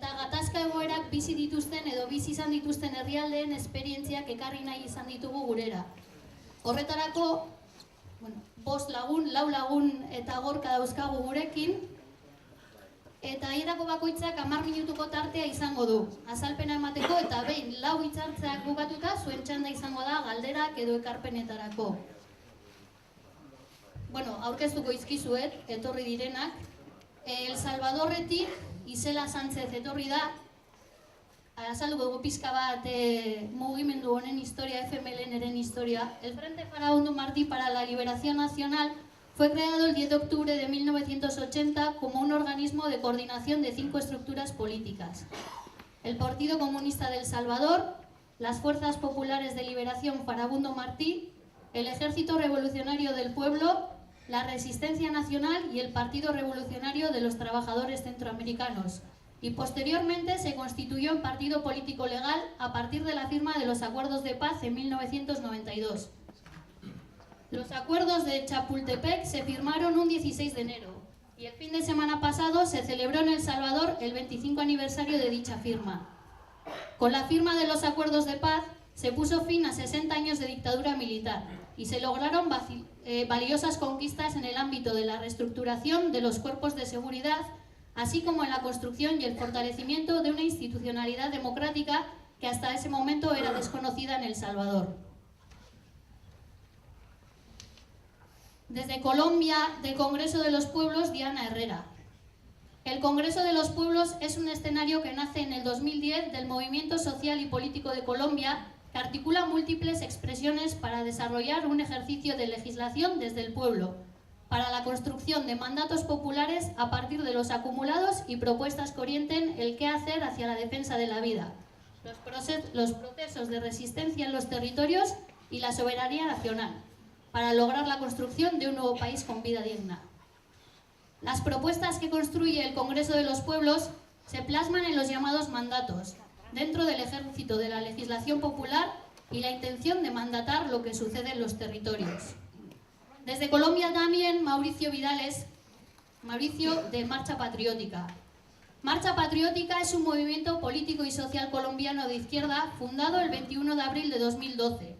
eta gatazka egoerak bizi dituzten edo bizi izan dituzten herrialdeen esperientziak ekarri nahi izan ditugu gurera. Horretarako, bost lagun, lau lagun eta gorka dauzkagu gurekin, eta haietako bakoitzak 10 minutuko tartea izango du, azalpena emateko eta behin lau hitzartzeak bukatuta zuen txanda izango da galderak edo ekarpenetarako. Aurkeztuko izkizuet, etorri direnak. El Salvadorretik Isela Sánchez etorri da, azalduko dugu pizka bat mugimendu honen historia, FMLN-eren historia. El Frente Farabundo Martí para la Liberación Nacional fue creado el 10 de octubre de 1980 como un organismo de coordinación de 5 estructuras políticas. El Partido Comunista del Salvador, las Fuerzas Populares de Liberación Farabundo Martí, el Ejército Revolucionario del Pueblo, la Resistencia Nacional y el Partido Revolucionario de los Trabajadores Centroamericanos, y posteriormente se constituyó en partido político legal a partir de la firma de los Acuerdos de Paz en 1992. Los acuerdos de Chapultepec se firmaron un 16 de enero y el fin de semana pasado se celebró en El Salvador el 25 aniversario de dicha firma. Con la firma de los acuerdos de paz se puso fin a 60 años de dictadura militar y se lograron valiosas conquistas en el ámbito de la reestructuración de los cuerpos de seguridad, así como en la construcción y el fortalecimiento de una institucionalidad democrática que hasta ese momento era desconocida en El Salvador. Desde Colombia, del Congreso de los Pueblos, Diana Herrera. El Congreso de los Pueblos es un escenario que nace en el 2010 del movimiento social y político de Colombia, que articula múltiples expresiones para desarrollar un ejercicio de legislación desde el pueblo, para la construcción de mandatos populares a partir de los acumulados y propuestas que orienten el qué hacer hacia la defensa de la vida, los procesos de resistencia en los territorios y la soberanía nacional, para lograr la construcción de un nuevo país con vida digna. Las propuestas que construye el Congreso de los Pueblos se plasman en los llamados mandatos, dentro del ejército de la legislación popular y la intención de mandatar lo que sucede en los territorios. Desde Colombia también Mauricio Vidales, Mauricio de Marcha Patriótica. Marcha Patriótica es un movimiento político y social colombiano de izquierda fundado el 21 de abril de 2012,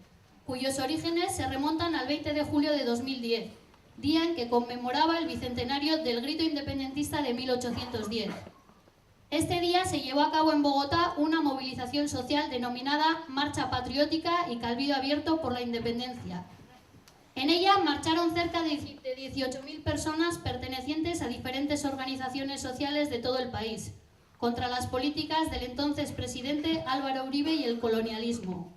cuyos orígenes se remontan al 20 de julio de 2010, día en que conmemoraba el bicentenario del grito independentista de 1810. Este día se llevó a cabo en Bogotá una movilización social denominada Marcha Patriótica y Calvillo Abierto por la Independencia. En ella marcharon cerca de 18.000 personas pertenecientes a diferentes organizaciones sociales de todo el país, contra las políticas del entonces presidente Álvaro Uribe y el colonialismo.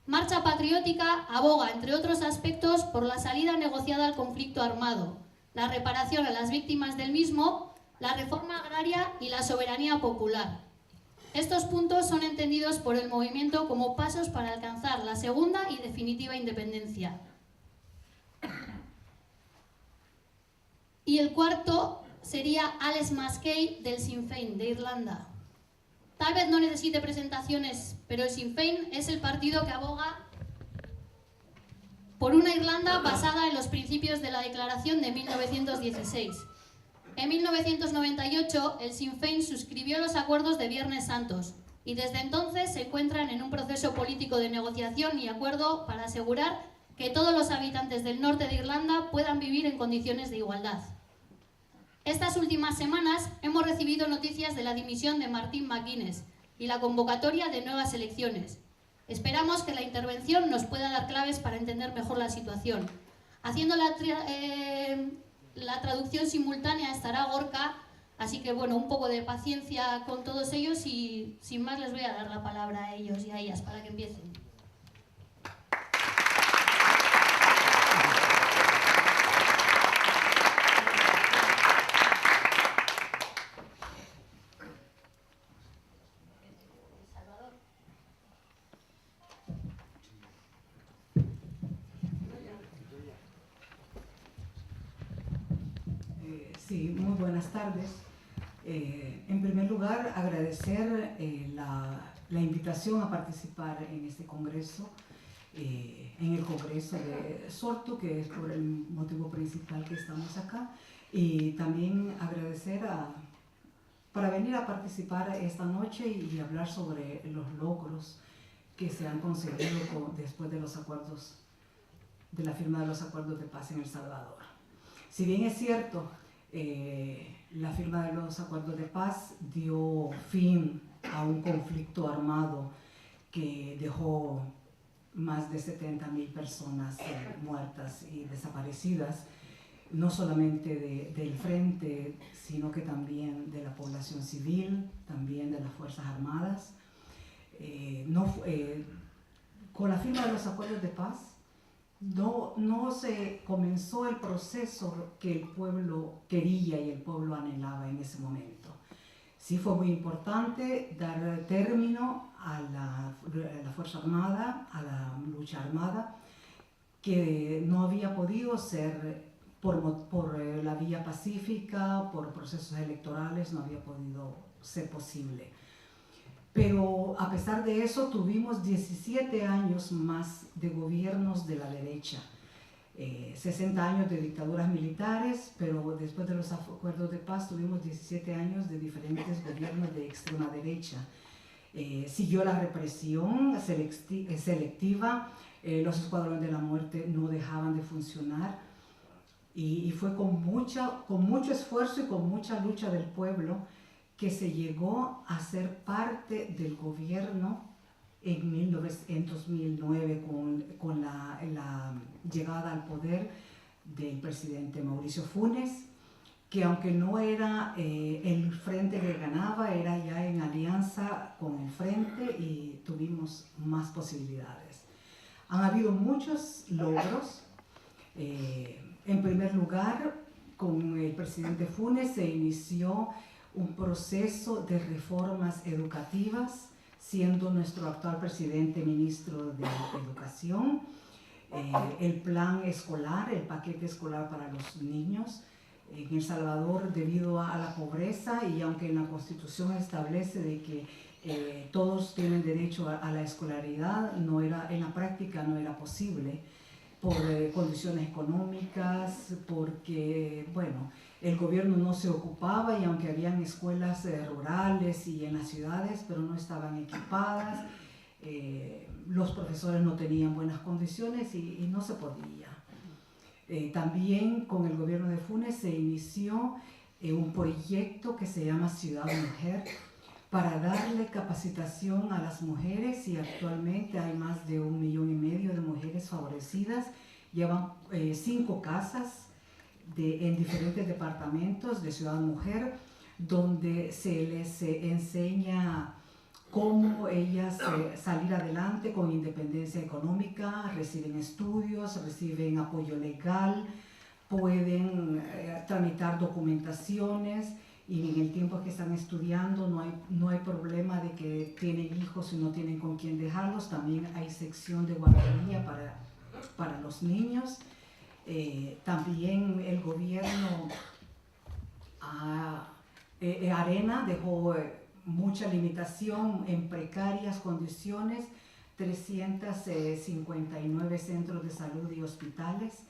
Marcha Patriótica aboga, entre otros aspectos, por la salida negociada al conflicto armado, la reparación a las víctimas del mismo, la reforma agraria y la soberanía popular. Estos puntos son entendidos por el movimiento como pasos para alcanzar la segunda y definitiva independencia. Y el cuarto sería Alex Mackay del Sinn Féin de Irlanda. Tal vez no necesite presentaciones, pero el Sinn Féin es el partido que aboga por una Irlanda basada en los principios de la Declaración de 1916. En 1998, el Sinn Féin suscribió los acuerdos de Viernes Santos y desde entonces se encuentran en un proceso político de negociación y acuerdo para asegurar que todos los habitantes del norte de Irlanda puedan vivir en condiciones de igualdad. Estas últimas semanas hemos recibido noticias de la dimisión de Martin McGuinness y la convocatoria de nuevas elecciones. Esperamos que la intervención nos pueda dar claves para entender mejor la situación. Haciendo la traducción simultánea estará Gorka, así que bueno, un poco de paciencia con todos ellos y sin más les voy a dar la palabra a ellos y a ellas para que empiecen. Sí, muy buenas tardes. En primer lugar, agradecer la invitación a participar en este congreso, en el Congreso de Sortu, que es por el motivo principal que estamos acá, y también agradecer para venir a participar esta noche y hablar sobre los logros que se han conseguido después de los acuerdos, de la firma de los acuerdos de paz en El Salvador. Si bien es cierto, la firma de los acuerdos de paz dio fin a un conflicto armado que dejó más de 70,000 personas muertas y desaparecidas, no solamente del frente, sino que también de la población civil, también de las Fuerzas Armadas. Con la firma de los acuerdos de paz, no se comenzó el proceso que el pueblo quería y el pueblo anhelaba en ese momento. Sí fue muy importante dar término a la Fuerza Armada, a la lucha armada, que no había podido ser por la vía pacífica, por procesos electorales, no había podido ser posible. Pero a pesar de eso tuvimos 17 años más de gobiernos de la derecha, 60 años de dictaduras militares, pero después de los acuerdos de paz tuvimos 17 años de diferentes gobiernos de extrema derecha. Siguió la represión selectiva, los escuadrones de la muerte no dejaban de funcionar y fue con mucho esfuerzo y con mucha lucha del pueblo que se llegó a ser parte del gobierno en 2009 con la llegada al poder del presidente Mauricio Funes, que aunque no era el frente que ganaba, era ya en alianza con el frente y tuvimos más posibilidades. Han habido muchos logros. En primer lugar, con el presidente Funes se inició un proceso de reformas educativas, siendo nuestro actual presidente ministro de Educación. El plan escolar, el paquete escolar para los niños en El Salvador, debido a la pobreza, y aunque en la Constitución establece de que todos tienen derecho a la escolaridad, en la práctica no era posible por condiciones económicas, porque, bueno, el gobierno no se ocupaba, y aunque habían escuelas rurales y en las ciudades, pero no estaban equipadas, los profesores no tenían buenas condiciones y no se podía. También con el gobierno de Funes se inició un proyecto que se llama Ciudad Mujer, para darle capacitación a las mujeres, y actualmente hay más de 1,5 millones de mujeres favorecidas. Llevan 5 casas en diferentes departamentos de Ciudad Mujer, donde se les enseña cómo ellas salir adelante con independencia económica, reciben estudios, reciben apoyo legal, pueden tramitar documentaciones, y en el tiempo que están estudiando no hay problema de que tienen hijos y no tienen con quién dejarlos. También hay sección de guardería para los niños. También el gobierno Arena dejó mucha limitación en precarias condiciones, 359 centros de salud y hospitales,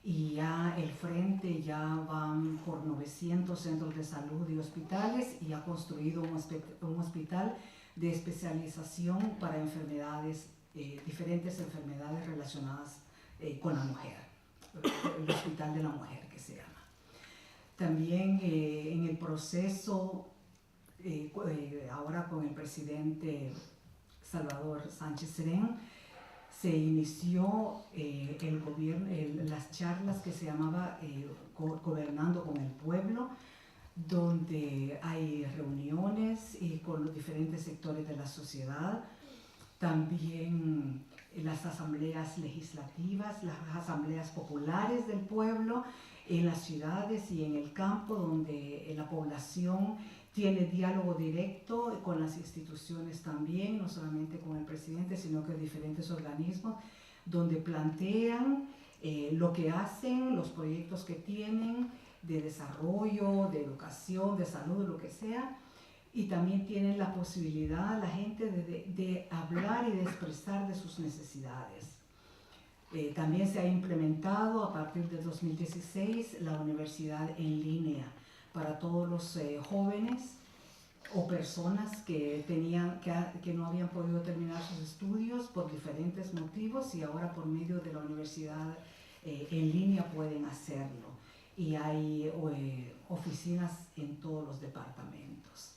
y ya el frente ya van por 900 centros de salud y hospitales, y ha construido un hospital de especialización para enfermedades, diferentes enfermedades relacionadas con la mujer, el Hospital de la Mujer que se llama. También en el proceso, ahora con el presidente Salvador Sánchez Serén, se inició el gobierno, las charlas que se llamaba Gobernando con el Pueblo, donde hay reuniones y con los diferentes sectores de la sociedad. También las asambleas legislativas, las asambleas populares del pueblo en las ciudades y en el campo, donde la población tiene diálogo directo con las instituciones también, no solamente con el presidente, sino que diferentes organismos, donde plantean lo que hacen, los proyectos que tienen de desarrollo, de educación, de salud, lo que sea, y también tienen la posibilidad la gente de hablar y de expresar de sus necesidades. También se ha implementado a partir de 2016 la universidad en línea para todos los jóvenes o personas que no habían podido terminar sus estudios por diferentes motivos y ahora por medio de la universidad en línea pueden hacerlo. Y hay oficinas en todos los departamentos.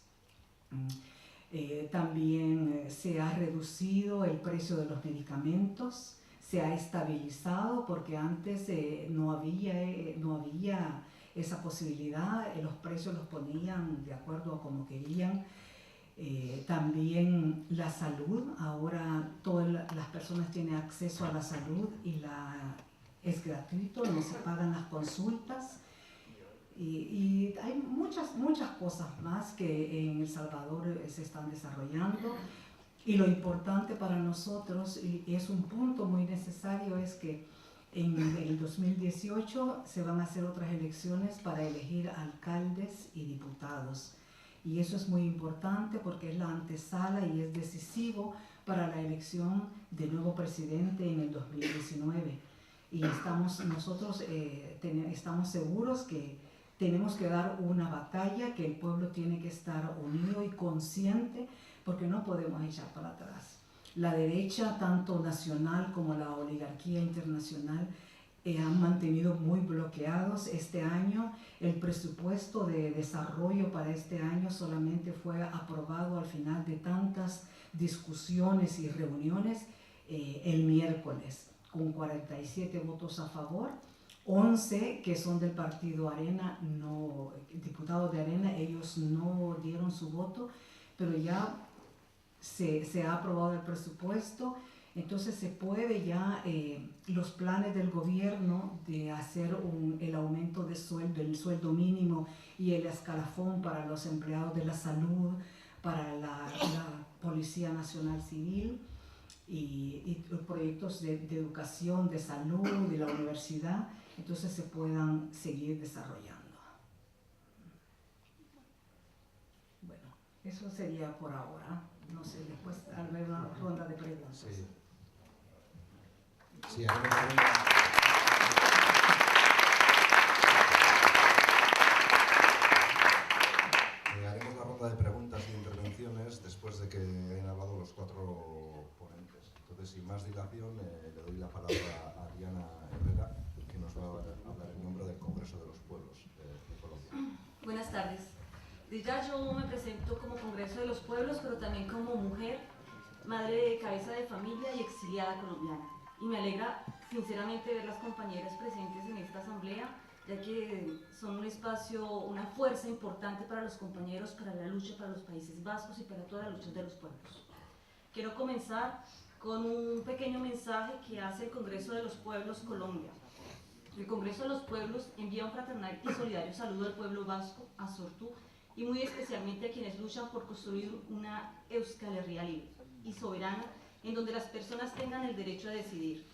También se ha reducido el precio de los medicamentos, se ha estabilizado porque antes no había esa posibilidad, los precios los ponían de acuerdo a como querían. También la salud, ahora todas las personas tienen acceso a la salud y es gratuito, no se pagan las consultas. Y hay muchas cosas más que en El Salvador se están desarrollando. Y lo importante para nosotros, y es un punto muy necesario, es que en el 2018 se van a hacer otras elecciones para elegir alcaldes y diputados. Y eso es muy importante porque es la antesala y es decisivo para la elección del nuevo presidente en el 2019. Y nosotros estamos seguros que tenemos que dar una batalla, que el pueblo tiene que estar unido y consciente, porque no podemos echar para atrás. La derecha, tanto nacional como la oligarquía internacional, han mantenido muy bloqueados este año. El presupuesto de desarrollo para este año solamente fue aprobado al final de tantas discusiones y reuniones el miércoles, con 47 votos a favor, 11 que son del partido Arena, diputados de Arena, ellos no dieron su voto, pero ya se ha aprobado el presupuesto. Entonces se puede ya, los planes del gobierno de hacer el aumento de sueldo, el sueldo mínimo y el escalafón para los empleados de la salud, para la Policía Nacional Civil y los proyectos de educación, de salud, de la universidad, entonces se puedan seguir desarrollando. Bueno, eso sería por ahora. No sé, después habrá una ronda de preguntas. Sí. Sí, haremos la ronda de preguntas e intervenciones después de que hayan hablado los 4 ponentes. Entonces, sin más dilación, le doy la palabra a Diana Herrera, que nos va a hablar en nombre del Congreso de los Pueblos de Colombia. Buenas tardes. Ya yo me presento como Congreso de los Pueblos, pero también como mujer, madre de cabeza de familia y exiliada colombiana. Y me alegra sinceramente ver las compañeras presentes en esta asamblea, ya que son un espacio, una fuerza importante para los compañeros, para la lucha para los Países Vascos y para toda la lucha de los pueblos. Quiero comenzar con un pequeño mensaje que hace el Congreso de los Pueblos Colombia. El Congreso de los Pueblos envía un fraternal y solidario saludo al pueblo vasco, a Sortu, y muy especialmente a quienes luchan por construir una Euskal Herria libre y soberana, en donde las personas tengan el derecho a decidir.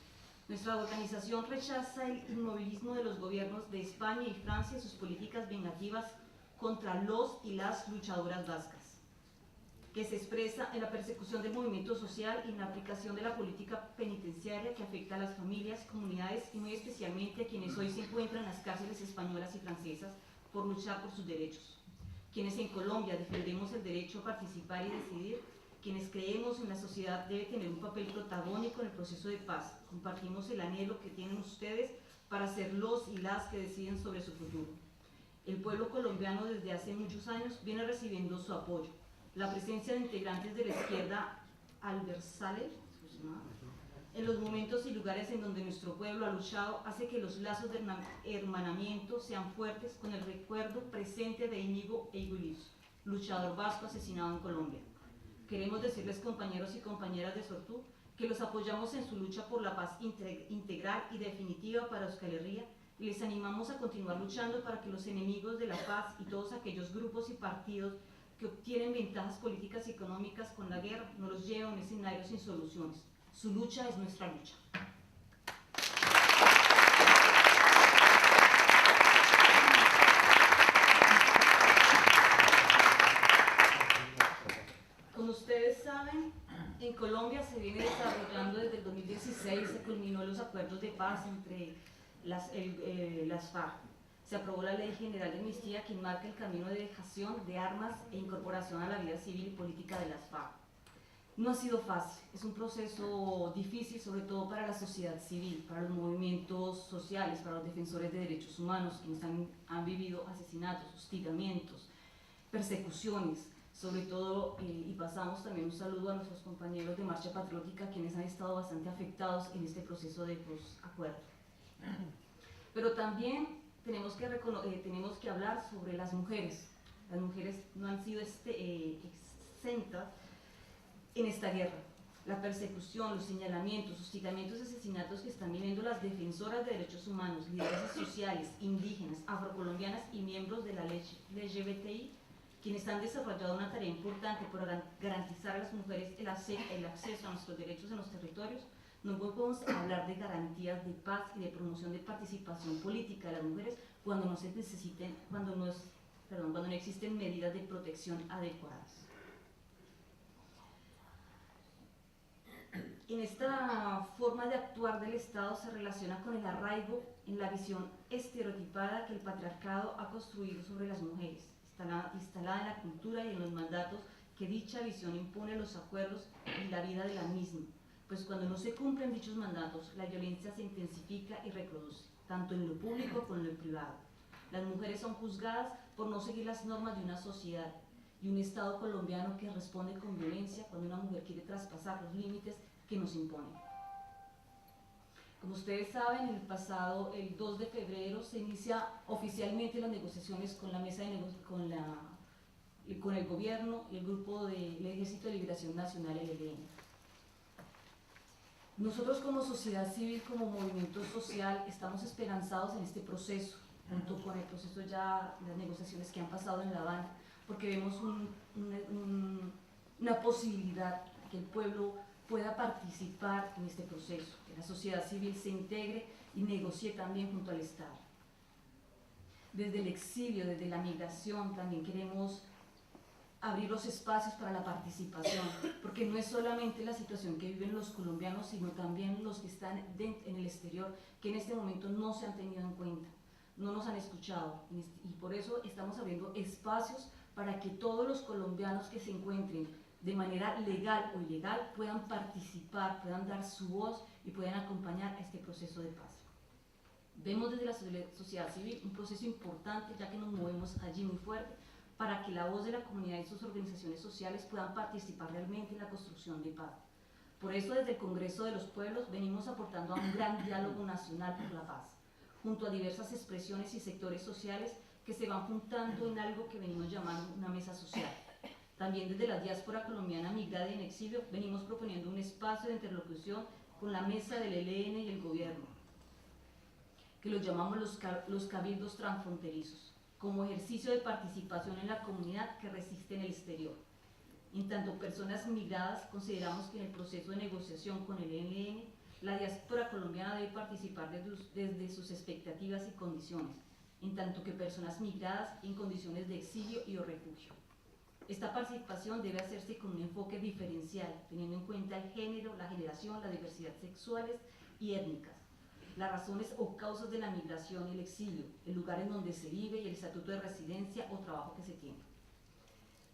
Nuestra organización rechaza el inmovilismo de los gobiernos de España y Francia y sus políticas vengativas contra los y las luchadoras vascas, que se expresa en la persecución del movimiento social y en la aplicación de la política penitenciaria que afecta a las familias, comunidades y muy especialmente a quienes hoy se encuentran en las cárceles españolas y francesas por luchar por sus derechos. Quienes en Colombia defendemos el derecho a participar y decidir, quienes creemos en la sociedad debe tener un papel protagónico en el proceso de paz. Compartimos el anhelo que tienen ustedes para ser los y las que deciden sobre su futuro. El pueblo colombiano desde hace muchos años viene recibiendo su apoyo. La presencia de integrantes de la izquierda adversale en los momentos y lugares en donde nuestro pueblo ha luchado hace que los lazos de hermanamiento sean fuertes, con el recuerdo presente de Íñigo Eiguilius, luchador vasco asesinado en Colombia. Queremos decirles, compañeros y compañeras de Sortu, que los apoyamos en su lucha por la paz integral y definitiva para Euskal Herria y les animamos a continuar luchando para que los enemigos de la paz y todos aquellos grupos y partidos que obtienen ventajas políticas y económicas con la guerra no los lleven a un escenario sin soluciones. Su lucha es nuestra lucha. Como ustedes saben, en Colombia se viene desarrollando desde el 2016, se culminó los acuerdos de paz entre las FARC. se aprobó la Ley General de Amnistía que marca el camino de dejación de armas e incorporación a la vida civil y política de las FARC. No ha sido fácil, es un proceso difícil, sobre todo para la sociedad civil, para los movimientos sociales, para los defensores de derechos humanos, quienes han vivido asesinatos, hostigamientos, persecuciones, sobre todo, y pasamos también un saludo a nuestros compañeros de Marcha Patriótica, quienes han estado bastante afectados en este proceso de posacuerdo. Pero también tenemos que hablar sobre las mujeres. Las mujeres no han sido exentas en esta guerra. La persecución, los señalamientos, hostigamientos y asesinatos que están viviendo las defensoras de derechos humanos, lideresas sociales, indígenas, afrocolombianas y miembros de la LGBTI, quienes han desarrollado una tarea importante por garantizar a las mujeres el acceso a nuestros derechos en los territorios. No podemos hablar de garantías de paz y de promoción de participación política de las mujeres cuando no existen medidas de protección adecuadas. En esta forma de actuar del Estado se relaciona con el arraigo en la visión estereotipada que el patriarcado ha construido sobre las mujeres, instalada en la cultura y en los mandatos que dicha visión impone los acuerdos y la vida de la misma, pues cuando no se cumplen dichos mandatos, la violencia se intensifica y reproduce, tanto en lo público como en lo privado. Las mujeres son juzgadas por no seguir las normas de una sociedad y un Estado colombiano que responde con violencia cuando una mujer quiere traspasar los límites que nos imponen. Como ustedes saben, el 2 de febrero se inicia oficialmente las negociaciones con la mesa de con el gobierno y el grupo del Ejército de Liberación Nacional, el ELN. Nosotros como sociedad civil, como movimiento social, estamos esperanzados en este proceso, junto con el proceso ya, las negociaciones que han pasado en La Habana, porque vemos una posibilidad que el pueblo pueda participar en este proceso, que la sociedad civil se integre y negocie también junto al Estado. Desde el exilio, desde la migración, también queremos abrir los espacios para la participación, porque no es solamente la situación que viven los colombianos, sino también los que están en el exterior, que en este momento no se han tenido en cuenta, no nos han escuchado, y por eso estamos abriendo espacios para que todos los colombianos que se encuentren de manera legal o ilegal puedan participar, puedan dar su voz y puedan acompañar a este proceso de paz. Vemos desde la sociedad civil un proceso importante, ya que nos movemos allí muy fuerte, para que la voz de la comunidad y sus organizaciones sociales puedan participar realmente en la construcción de paz. Por eso, desde el Congreso de los Pueblos venimos aportando a un gran diálogo nacional por la paz, junto a diversas expresiones y sectores sociales que se van juntando en algo que venimos llamando una mesa social. También desde la diáspora colombiana migrada y en exilio venimos proponiendo un espacio de interlocución con la mesa del ELN y el gobierno, que los llamamos los cabildos transfronterizos, como ejercicio de participación en la comunidad que resiste en el exterior. En tanto personas migradas, consideramos que en el proceso de negociación con el ELN, la diáspora colombiana debe participar desde sus expectativas y condiciones, en tanto que personas migradas en condiciones de exilio y o refugio. Esta participación debe hacerse con un enfoque diferencial, teniendo en cuenta el género, la generación, la diversidad sexuales y étnicas, las razones o causas de la migración y el exilio, el lugar en donde se vive y el estatuto de residencia o trabajo que se tiene.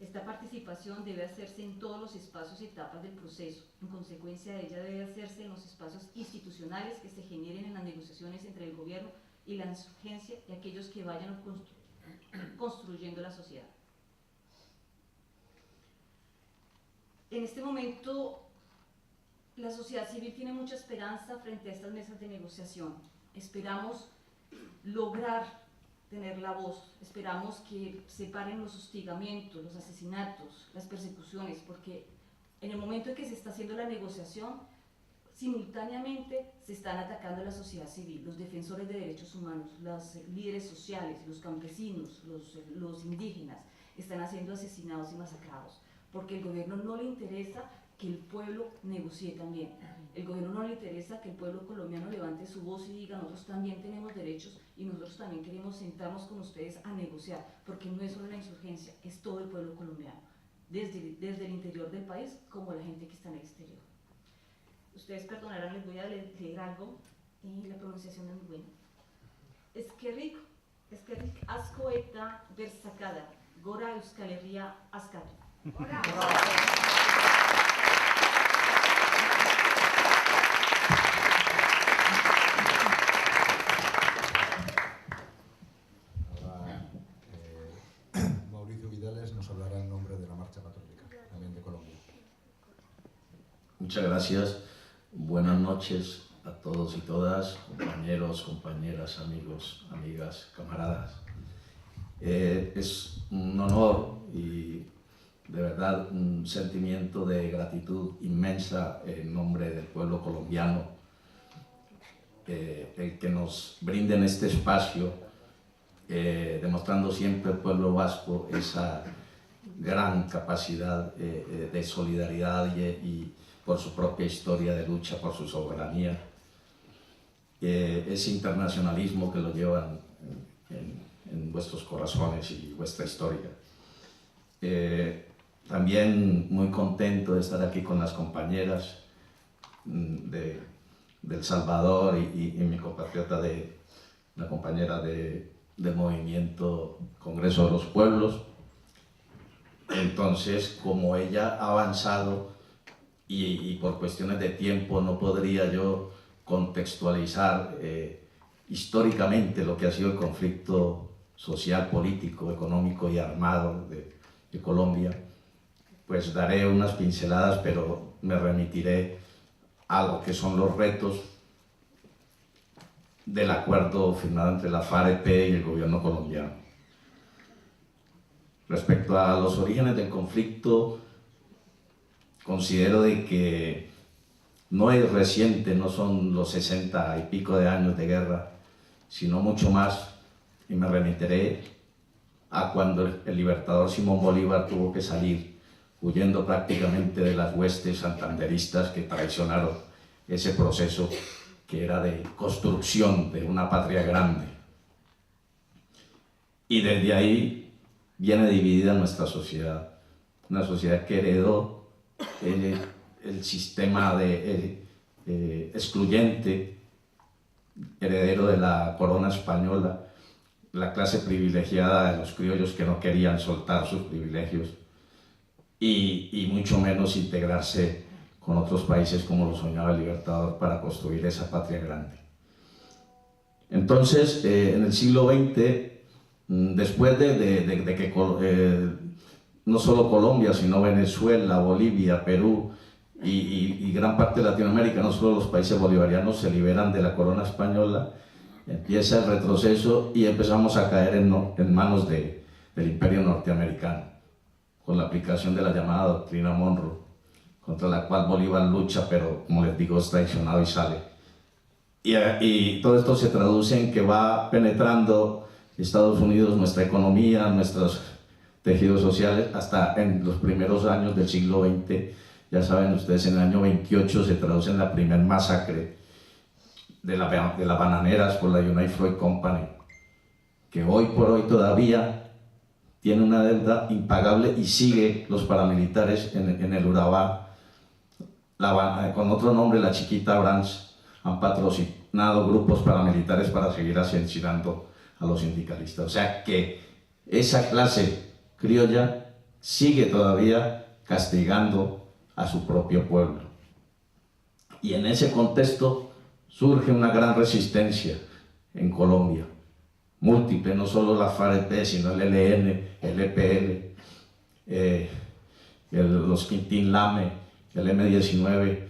Esta participación debe hacerse en todos los espacios y etapas del proceso. En consecuencia de ella debe hacerse en los espacios institucionales que se generen en las negociaciones entre el gobierno y la insurgencia y aquellos que vayan construyendo la sociedad. En este momento, la sociedad civil tiene mucha esperanza frente a estas mesas de negociación. Esperamos lograr tener la voz, esperamos que se paren los hostigamientos, los asesinatos, las persecuciones, porque en el momento en que se está haciendo la negociación, simultáneamente se están atacando a la sociedad civil, los defensores de derechos humanos, los líderes sociales, los campesinos, los indígenas, están siendo asesinados y masacrados, porque el gobierno no le interesa que el pueblo negocie también. El gobierno no le interesa que el pueblo colombiano levante su voz y diga: nosotros también tenemos derechos y nosotros también queremos sentarnos con ustedes a negociar, porque no es solo la insurgencia, es todo el pueblo colombiano, desde el interior del país como la gente que está en el exterior. Ustedes perdonarán, les voy a leer algo y la pronunciación es muy buena. Es que rico, Eskerrik asko eta berzakada. Gora Euskal Herria askatu. Mauricio Vidales nos hablará en nombre de la Marcha Patriótica, también de Colombia. Muchas gracias. Buenas noches a todos y todas, compañeros, compañeras, amigos, amigas, camaradas. Es un honor y de verdad un sentimiento de gratitud inmensa en nombre del pueblo colombiano, el que nos brinden este espacio, demostrando siempre el pueblo vasco esa gran capacidad de solidaridad y por su propia historia de lucha por su soberanía, ese internacionalismo que lo llevan en vuestros corazones y vuestra historia. También muy contento de estar aquí con las compañeras de El Salvador y mi compatriota, una compañera del movimiento Congreso de los Pueblos. Entonces, como ella ha avanzado y por cuestiones de tiempo no podría yo contextualizar históricamente lo que ha sido el conflicto social, político, económico y armado de Colombia, pues daré unas pinceladas, pero me remitiré a lo que son los retos del acuerdo firmado entre la FARC y el gobierno colombiano. Respecto a los orígenes del conflicto, considero de que no es reciente, no son los 60 y pico de años de guerra, sino mucho más, y me remitiré a cuando el libertador Simón Bolívar tuvo que salir huyendo prácticamente de las huestes santanderistas que traicionaron ese proceso que era de construcción de una patria grande. Y desde ahí viene dividida nuestra sociedad, una sociedad que heredó el sistema excluyente, heredero de la corona española, la clase privilegiada de los criollos que no querían soltar sus privilegios y mucho menos integrarse con otros países como lo soñaba el libertador para construir esa patria grande. Entonces, en el siglo XX, después de que no solo Colombia, sino Venezuela, Bolivia, Perú y gran parte de Latinoamérica, no solo los países bolivarianos, se liberan de la corona española, empieza el retroceso y empezamos a caer en manos del imperio norteamericano, con la aplicación de la llamada doctrina Monroe, contra la cual Bolívar lucha, pero como les digo, es traicionado y sale. Y todo esto se traduce en que va penetrando Estados Unidos nuestra economía, nuestros tejidos sociales, hasta en los primeros años del siglo XX. Ya saben ustedes, en el año 28 se traduce en la primer masacre de las bananeras por la United Fruit Company, que hoy por hoy todavía tiene una deuda impagable y sigue los paramilitares en el Urabá, con otro nombre, la Chiquita Branch, han patrocinado grupos paramilitares para seguir asesinando a los sindicalistas. O sea que esa clase criolla sigue todavía castigando a su propio pueblo. Y en ese contexto surge una gran resistencia en Colombia, múltiple, no solo la FARC, sino el ELN, el EPL, los Quintín Lame, el M-19.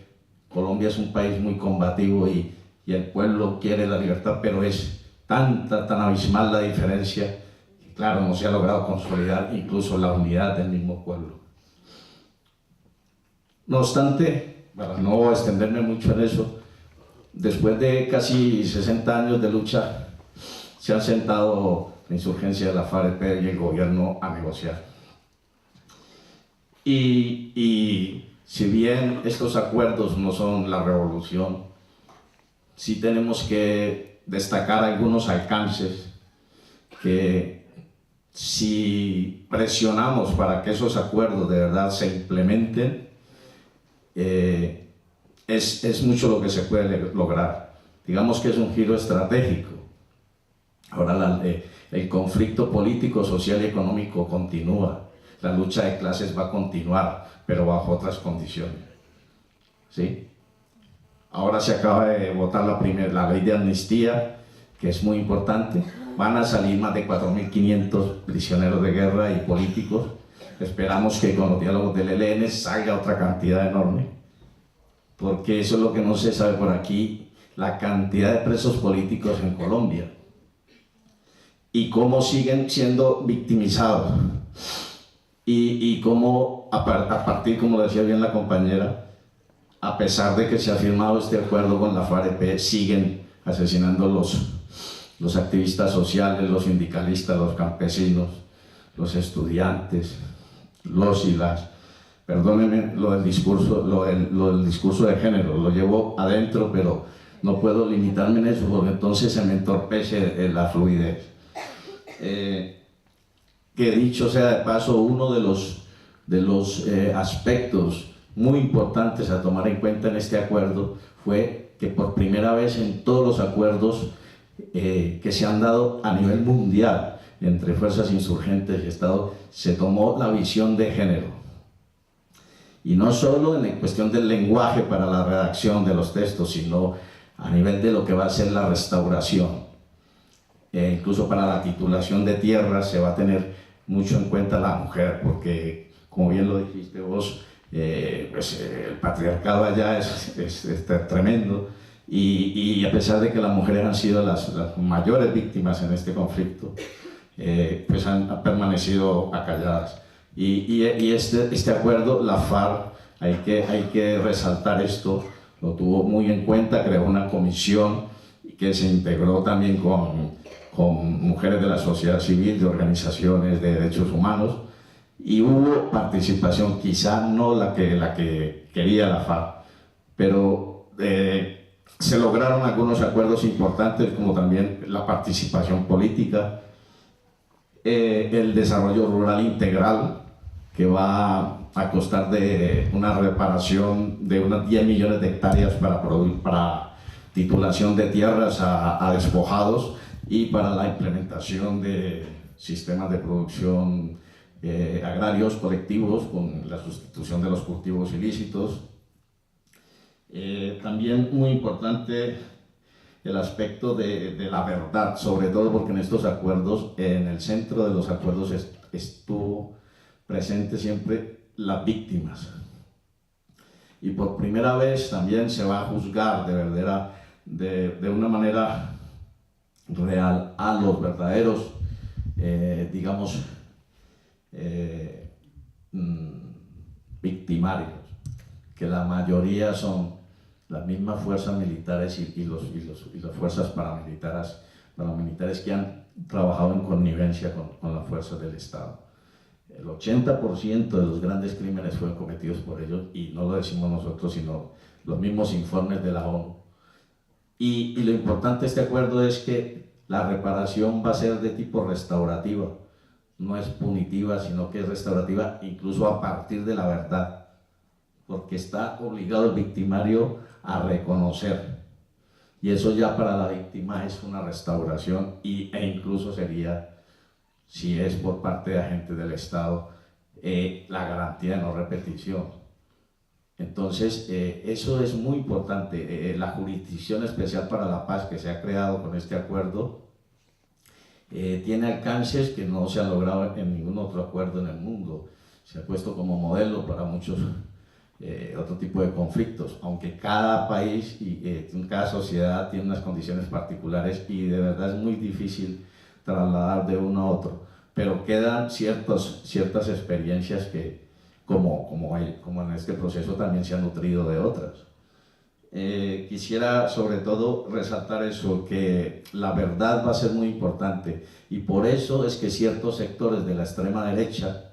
Colombia es un país muy combativo y el pueblo quiere la libertad, pero es tan abismal la diferencia que, claro, no se ha logrado consolidar incluso la unidad del mismo pueblo. No obstante, para no extenderme mucho en eso, después de casi 60 años de lucha, se han sentado la insurgencia de la FARC y el gobierno a negociar. Y si bien estos acuerdos no son la revolución, sí tenemos que destacar algunos alcances que, si presionamos para que esos acuerdos de verdad se implementen, es mucho lo que se puede lograr. Digamos que es un giro estratégico. Ahora El conflicto político, social y económico continúa. La lucha de clases va a continuar, pero bajo otras condiciones. ¿Sí? Ahora se acaba de votar la ley de amnistía, que es muy importante. Van a salir más de 4.500 prisioneros de guerra y políticos. Esperamos que con los diálogos del ELN salga otra cantidad enorme, porque eso es lo que no se sabe por aquí, la cantidad de presos políticos en Colombia y cómo siguen siendo victimizados y cómo a partir, como decía bien la compañera, a pesar de que se ha firmado este acuerdo con la FAREP, siguen asesinando los activistas sociales, los sindicalistas, los campesinos, los estudiantes, los y las. Perdónenme lo del discurso de género, lo llevo adentro, pero no puedo limitarme en eso porque entonces se me entorpece la fluidez. Que dicho sea de paso, uno de los aspectos muy importantes a tomar en cuenta en este acuerdo fue que por primera vez en todos los acuerdos que se han dado a nivel mundial entre fuerzas insurgentes y Estado, se tomó la visión de género. Y no solo en la cuestión del lenguaje para la redacción de los textos, sino a nivel de lo que va a ser la restauración. Incluso para la titulación de tierras se va a tener mucho en cuenta la mujer, porque, como bien lo dijiste vos, pues, el patriarcado allá es tremendo, y a pesar de que las mujeres han sido las mayores víctimas en este conflicto, pues han permanecido acalladas. Y este acuerdo, la FARC, hay que resaltar esto, lo tuvo muy en cuenta, creó una comisión que se integró también con mujeres de la sociedad civil, de organizaciones de derechos humanos, y hubo participación, quizá no la que quería la FARC, pero se lograron algunos acuerdos importantes, como también la participación política, el desarrollo rural integral, que va a costar de una reparación de unas 10 millones de hectáreas para titulación de tierras a despojados y para la implementación de sistemas de producción agrarios colectivos con la sustitución de los cultivos ilícitos. También muy importante el aspecto de la verdad, sobre todo porque en estos acuerdos, en el centro de los acuerdos estuvo presente siempre las víctimas. Y por primera vez también se va a juzgar de una manera real a los verdaderos, digamos, victimarios, que la mayoría son las mismas fuerzas militares y las fuerzas paramilitares que han trabajado en connivencia con las fuerzas del Estado. El 80% de los grandes crímenes fueron cometidos por ellos, y no lo decimos nosotros, sino los mismos informes de la ONU. Y lo importante de este acuerdo es que la reparación va a ser de tipo restaurativa, no es punitiva, sino que es restaurativa, incluso a partir de la verdad, porque está obligado el victimario a reconocer, y eso ya para la víctima es una restauración, e incluso sería, si es por parte de agentes del Estado, la garantía de no repetición. Entonces, eso es muy importante. La Jurisdicción Especial para la Paz que se ha creado con este acuerdo tiene alcances que no se han logrado en ningún otro acuerdo en el mundo. Se ha puesto como modelo para muchos otro tipo de conflictos, aunque cada país y cada sociedad tiene unas condiciones particulares y de verdad es muy difícil trasladar de uno a otro, pero quedan ciertas experiencias que, como en este proceso, también se han nutrido de otras. Quisiera sobre todo resaltar eso, que la verdad va a ser muy importante, y por eso es que ciertos sectores de la extrema derecha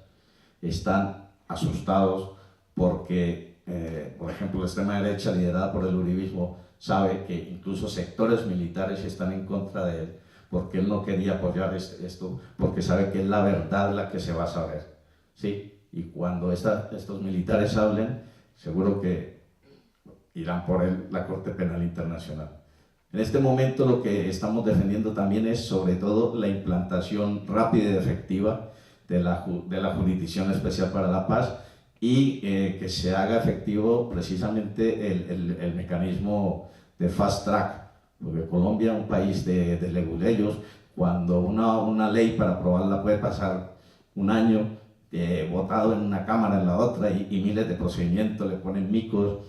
están asustados, porque, por ejemplo, la extrema derecha liderada por el uribismo sabe que incluso sectores militares están en contra de él, porque él no quería apoyar esto, porque sabe que es la verdad la que se va a saber, ¿sí? Y cuando estos militares hablen, seguro que irán por él la Corte Penal Internacional. En este momento lo que estamos defendiendo también es sobre todo la implantación rápida y efectiva de la Jurisdicción Especial para la Paz y que se haga efectivo precisamente el mecanismo de fast track, porque Colombia es un país de leguleyos. Cuando una ley para aprobarla puede pasar un año votado en una cámara, en la otra, y miles de procedimientos, le ponen micos.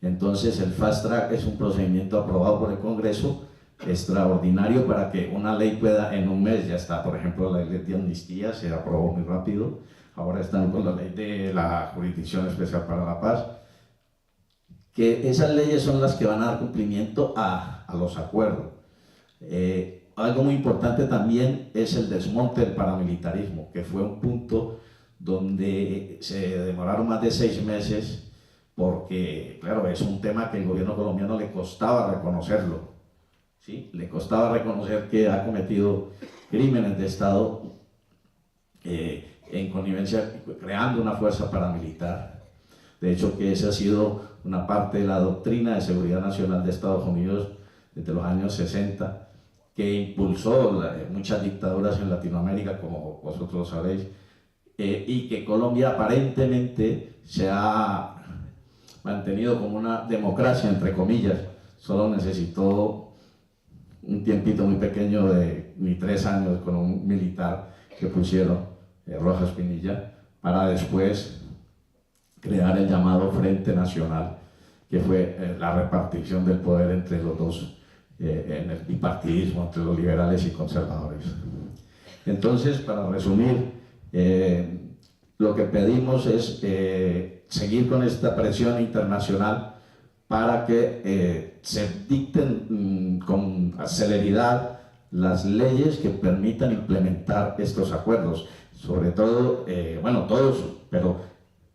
Entonces el fast track es un procedimiento aprobado por el Congreso extraordinario para que una ley pueda en un mes, ya está, por ejemplo, la ley de amnistía se aprobó muy rápido, ahora están con la ley de la Jurisdicción Especial para la Paz, que esas leyes son las que van a dar cumplimiento a los acuerdos. Algo muy importante también es el desmonte del paramilitarismo, que fue un punto donde se demoraron más de 6 meses, porque, claro, es un tema que el gobierno colombiano le costaba reconocerlo, ¿sí? Le costaba reconocer que ha cometido crímenes de Estado en connivencia, creando una fuerza paramilitar. De hecho, que esa ha sido una parte de la doctrina de seguridad nacional de Estados Unidos desde los años 60, que impulsó muchas dictaduras en Latinoamérica, como vosotros sabéis, y que Colombia aparentemente se ha mantenido como una democracia, entre comillas. Solo necesitó un tiempito muy pequeño de ni 3 años con un militar que pusieron, Rojas Pinilla, para después crear el llamado Frente Nacional, que fue la repartición del poder entre los dos, en el bipartidismo entre los liberales y conservadores. Entonces, para resumir, lo que pedimos es seguir con esta presión internacional para que se dicten con celeridad las leyes que permitan implementar estos acuerdos. Sobre todo, bueno, todos, pero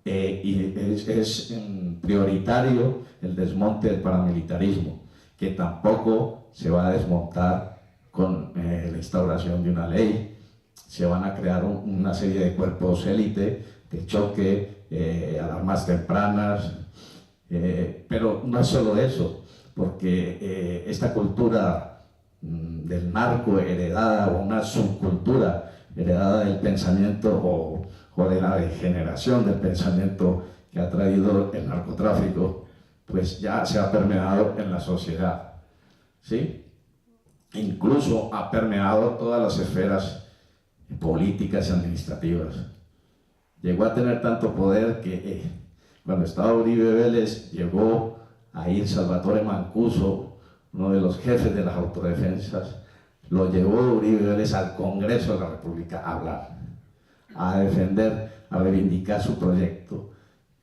es prioritario el desmonte del paramilitarismo, que tampoco se va a desmontar con la instauración de una ley. Se van a crear una serie de cuerpos élite, de choque, alarmas tempranas, pero no es solo eso, porque esta cultura del narco heredada, o una subcultura heredada del pensamiento o de la degeneración del pensamiento que ha traído el narcotráfico, pues ya se ha permeado en la sociedad, ¿sí? Incluso ha permeado todas las esferas políticas y administrativas. Llegó a tener tanto poder que cuando estaba Uribe Vélez llegó a ir Salvatore Mancuso, uno de los jefes de las autodefensas, lo llevó Uribe Vélez al Congreso de la República a hablar, a defender, a reivindicar su proyecto,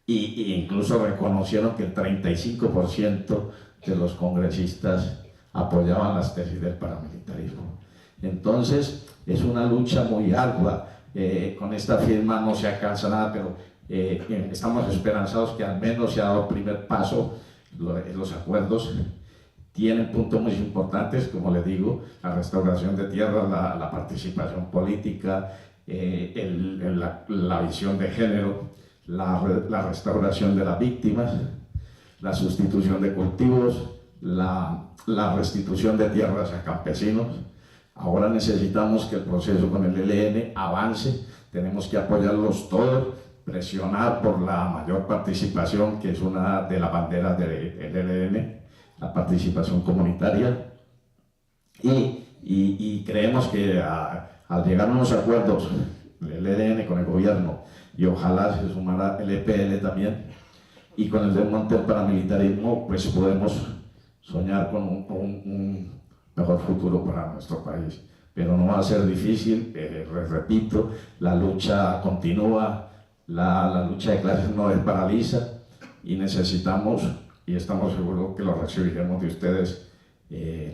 y incluso reconocieron que el 35% de los congresistas apoyaban las tesis del paramilitarismo. Entonces es una lucha muy ardua. Con esta firma no se alcanza nada, pero estamos esperanzados que al menos se ha dado el primer paso. Los acuerdos tienen puntos muy importantes, como les digo, la restauración de tierras, la participación política, la visión de género, la restauración de las víctimas, la sustitución de cultivos, la restitución de tierras a campesinos. Ahora necesitamos que el proceso con el ELN avance, tenemos que apoyarlos todos, presionar por la mayor participación, que es una de las banderas del ELN, la participación comunitaria, y creemos que al llegar a unos acuerdos, el ELN con el gobierno, y ojalá se sumara el EPL también, y con el desmonte del paramilitarismo, pues podemos soñar con un mejor futuro para nuestro país. Pero no va a ser difícil, repito, la lucha continúa, la lucha de clases no desparaliza, y necesitamos, y estamos seguros que lo recibiremos de ustedes,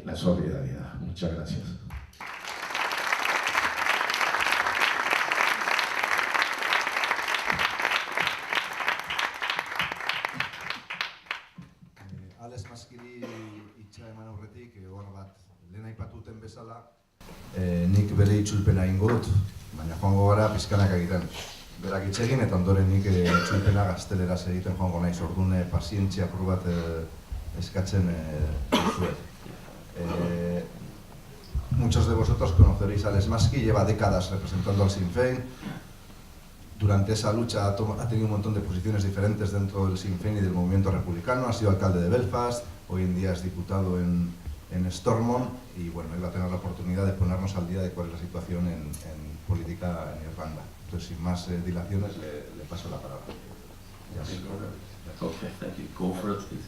la solidaridad. Muchas gracias. Alex Maskiri itxa eman aurretik, hor bat, lehen aipatuten bezala, nik bere itzulpena ingo dut, baina joango gara pizkanak egiten. Berak hitz egin eta ondoren nik itzulpena gazteleraz egiten joango naiz, orduan pazientzia apur bat eskatzen dizuet. Muchos de vosotros conoceréis a Lesmaski, lleva décadas representando al Sinn Féin. Durante esa lucha ha tenido un montón de posiciones diferentes dentro del Sinn Féin y del movimiento republicano. Ha sido alcalde de Belfast, hoy en día es diputado en Stormont y bueno, él va a tener la oportunidad de ponernos al día de cuál es la situación en política en Irlanda. Entonces, sin más dilaciones, le paso la palabra. Okay, thank you. Go for it, please.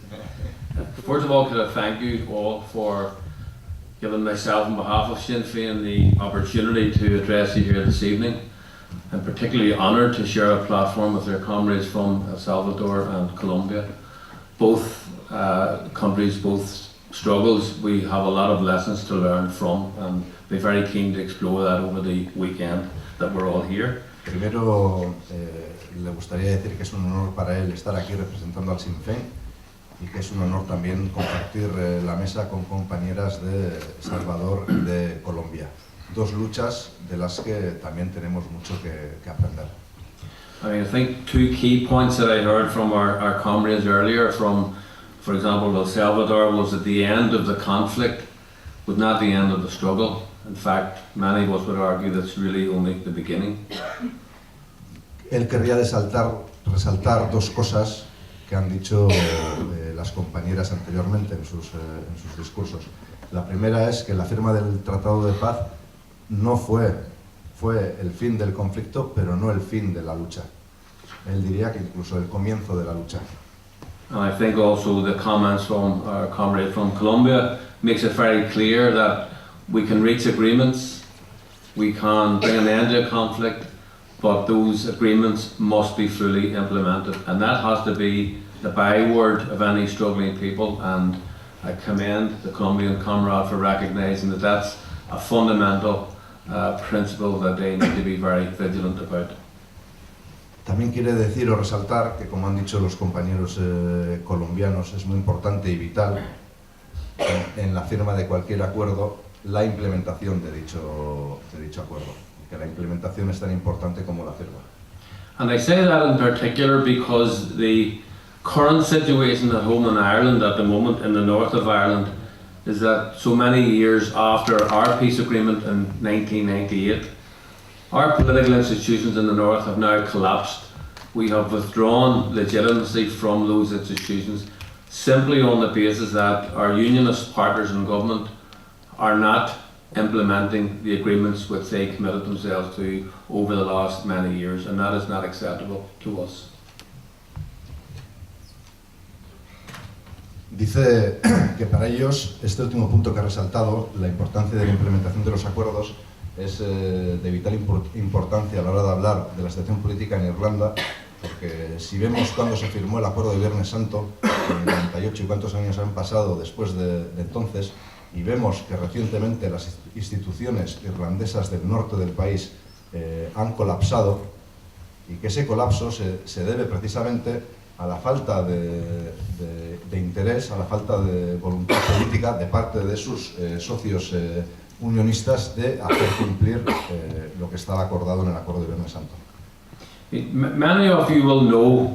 First of all, could I thank you all for giving myself on behalf of Sinn Féin the opportunity to address you here this evening. I'm particularly honoured to share a platform with our comrades from El Salvador and Colombia. Both countries, both struggles, we have a lot of lessons to learn from, and be very keen to explore that over the weekend that we're all here. Primero, le gustaría decir que es un honor para él estar aquí representando al Sinn Féin y que es un honor también compartir la mesa con compañeras de Salvador y de Colombia. Dos luchas de las que también tenemos mucho que aprender. I mean, I think two key points that I heard from our comrades earlier from, for example, El Salvador, was that the end of the conflict was not the end of the struggle. In fact, many of us would argue that's really only the beginning. Él querría resaltar dos cosas que han dicho las compañeras anteriormente en sus discursos. La primera es que la firma del Tratado de Paz no fue el fin del conflicto, pero no el fin de la lucha. Él diría que incluso el comienzo de la lucha. And I think also the comments from our comrade from Colombia makes it very clear that we can reach agreements, we can bring an end to a conflict, but those agreements must be fully implemented. And that has to be the byword of any struggling people, and I commend the Colombian comrade for recognising that that's a fundamental principle that they need to be very vigilant about. También quiere decir o resaltar que, como han dicho los compañeros colombianos, es muy importante y vital en la firma de cualquier acuerdo la implementación de dicho acuerdo, que la implementación es tan importante como la firma. And I say that in particular because the current situation at home in Ireland at the moment, in the north of Ireland, is that so many years after our peace agreement in 1998, our political institutions in the north have now collapsed. We have withdrawn legitimacy from those institutions simply on the basis that our unionist partners in government are not implementing the agreements which they committed themselves to over the last many years, and that is not acceptable to us. Dice que para ellos este último punto que ha resaltado, la importancia de la implementación de los acuerdos, es de vital importancia a la hora de hablar de la situación política en Irlanda, porque si vemos cuándo se firmó el acuerdo de Viernes Santo, en el 98, y cuántos años han pasado después de entonces, y vemos que recientemente las instituciones irlandesas del norte del país han colapsado, y que ese colapso se debe precisamente a la falta de interés, a la falta de voluntad política de parte de sus socios unionistas de hacer cumplir lo que estaba acordado en el acuerdo de Viernes Santo. Many of you will know,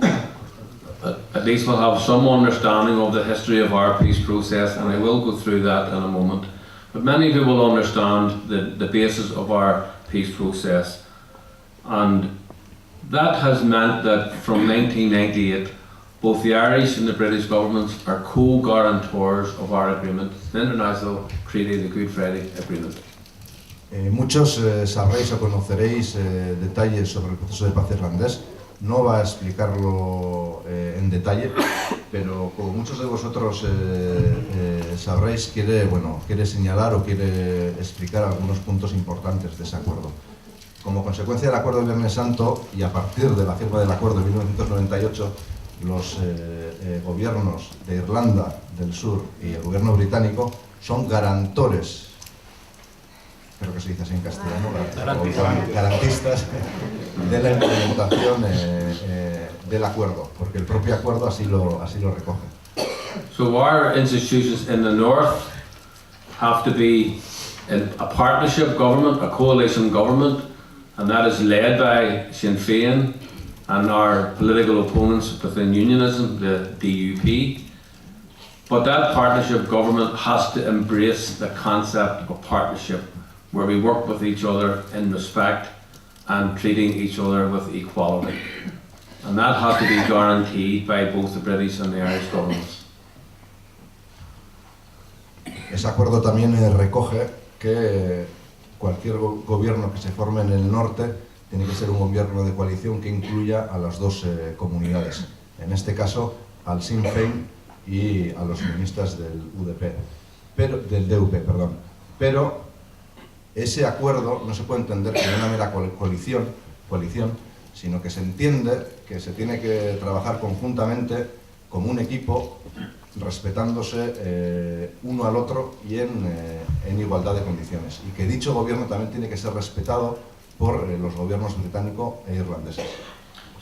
at least will have some understanding of the history of our peace process, and I will go through that in a moment. But many of you will understand the basis of our peace process, and that has meant that from 1998, both the Irish and the British governments are co-guarantors of our agreement, the International Treaty, the Good Friday Agreement. Muchos sabréis o conoceréis detalles sobre el proceso de paz irlandés. No va a explicarlo en detalle, pero como muchos de vosotros sabréis, quiere señalar o quiere explicar algunos puntos importantes de ese acuerdo. Como consecuencia del acuerdo de Viernes Santo y a partir de la firma del acuerdo de 1998, los gobiernos de Irlanda del Sur y el gobierno británico son garantores, creo que se dice así en castellano, garantistas de la implementación del acuerdo, porque el propio acuerdo así lo recoge. So our institutions in the north have to be in a partnership government, a coalition government, and that is led by Sinn Féin and our political opponents within unionism, the DUP. But that partnership government has to embrace the concept of partnership, where we work with each other in respect and treating each other with equality. And that has to be guaranteed by both the British and the Irish governments. Ese acuerdo también recoge que cualquier gobierno que se forme en el norte tiene que ser un gobierno de coalición que incluya a las dos comunidades, en este caso al Sinn Féin y a los unionistas del DUP, perdón. Pero ese acuerdo no se puede entender como una mera coalición, sino que se entiende que se tiene que trabajar conjuntamente como un equipo, respetándose uno al otro y en igualdad de condiciones. Y que dicho gobierno también tiene que ser respetado por los gobiernos británico e irlandeses.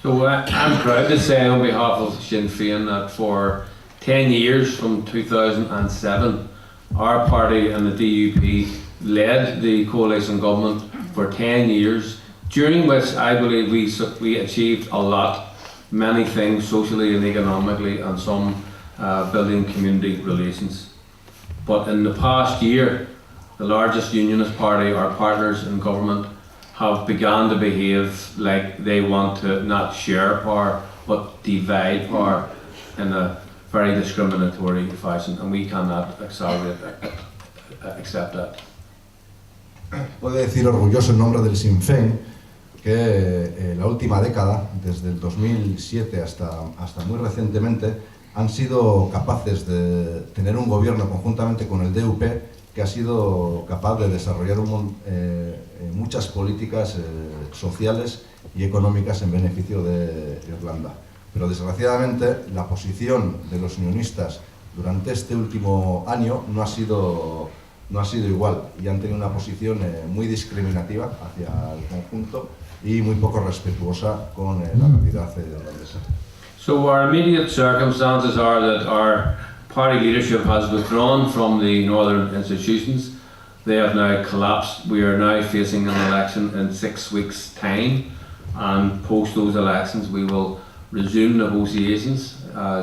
So I'm proud to say on behalf of Sinn Féin that for 10 years, from 2007, our party and the DUP led the coalition government for 10 years, during which I believe we achieved a lot, many things socially and economically, and some building community relations. But in the past year, the largest unionist party, our partners in government, have begun to behave like they want to not share power, but divide power in a very discriminatory fashion, and we cannot accept that. Puedo decir orgulloso en nombre del Sinn Féin que la última década, desde el 2007 hasta muy recientemente, han sido capaces de tener un gobierno conjuntamente con el DUP que ha sido capaz de desarrollar muchas políticas sociales y económicas en beneficio de Irlanda. Pero desgraciadamente la posición de los unionistas durante este último año no ha sido igual, y han tenido una posición muy discriminativa hacia el conjunto y muy poco respetuosa con la realidad irlandesa. So our immediate circumstances are that our party leadership has withdrawn from the northern institutions. They have now collapsed. We are now facing an election in 6 weeks' time, and post those elections we will resume negotiations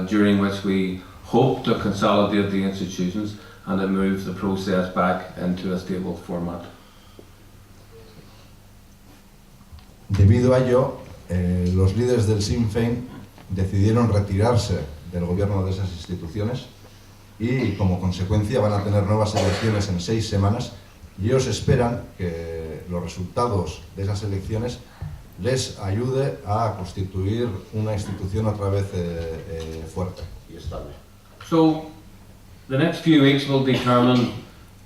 during which we hope to consolidate the institutions and to move the process back into a stable format. Debido a ello, los líderes del Sinn Féin decidieron retirarse del gobierno de esas instituciones y como consecuencia van a tener nuevas elecciones en 6 semanas, y ellos esperan que los resultados de esas elecciones les ayude a constituir una institución otra vez fuerte y estable. So the next few weeks will determine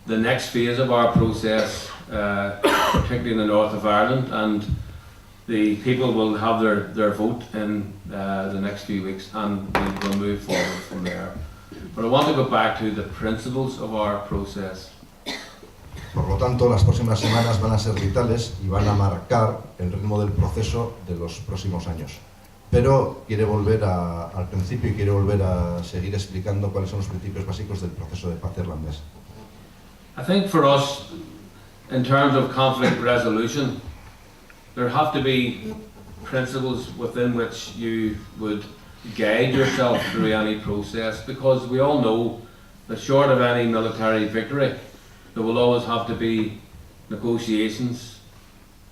the next phase of our process, particularly in the north of Ireland, and the people will have their vote in the next few weeks, and we will move forward from there. But I want to go back to the principles of our process. Por lo tanto, las próximas semanas van a ser vitales y van a marcar el ritmo del proceso de los próximos años. Pero quiere volver al principio y quiere volver a seguir explicando cuáles son los principios básicos del proceso de paz irlandés. I think for us, in terms of conflict resolution, there have to be principles within which you would guide yourself through any process, because we all know that short of any military victory, there will always have to be negotiations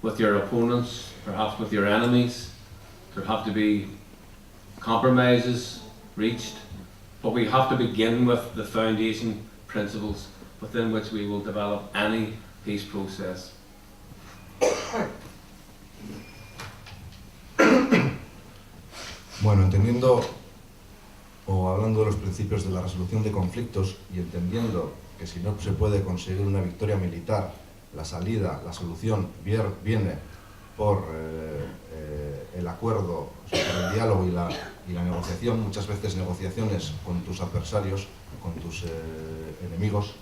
with your opponents, perhaps with your enemies. There have to be compromises reached, but we have to begin with the foundation principles within which we will develop any peace process. Bueno, entendiendo o hablando de los principios de la resolución de conflictos y entendiendo que si no se puede conseguir una victoria militar, la solución viene por el acuerdo, por el diálogo y la negociación, muchas veces negociaciones con tus adversarios, con tus enemigos.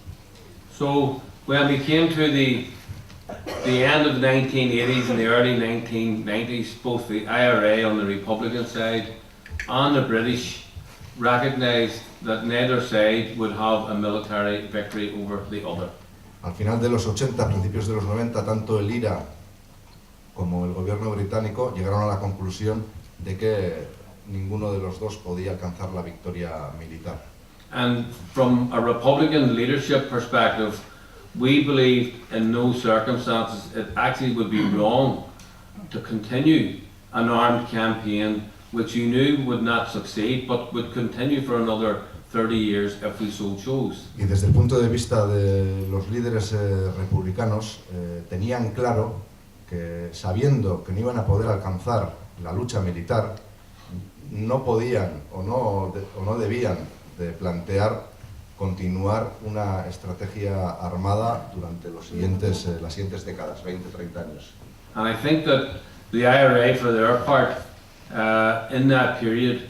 So when we came to the end of the 1980s and the early 1990s, both the IRA on the Republican side and the British recognised that neither side would have a military victory over the other. Al final de los 80, principios de los 90, tanto el IRA como el gobierno británico llegaron a la conclusión de que ninguno de los dos podía alcanzar la victoria militar. And from a Republican leadership perspective, we believed in no circumstances it actually would be wrong to continue an armed campaign which you knew would not succeed but would continue for another 30 years if we so chose. Y desde el punto de vista de los líderes republicanos, tenían claro que, sabiendo que no iban a poder alcanzar la lucha militar, no podían o no debían de plantear continuar una estrategia armada durante las siguientes décadas, 20-30 años. And I think that the IRA, for their part, in that period,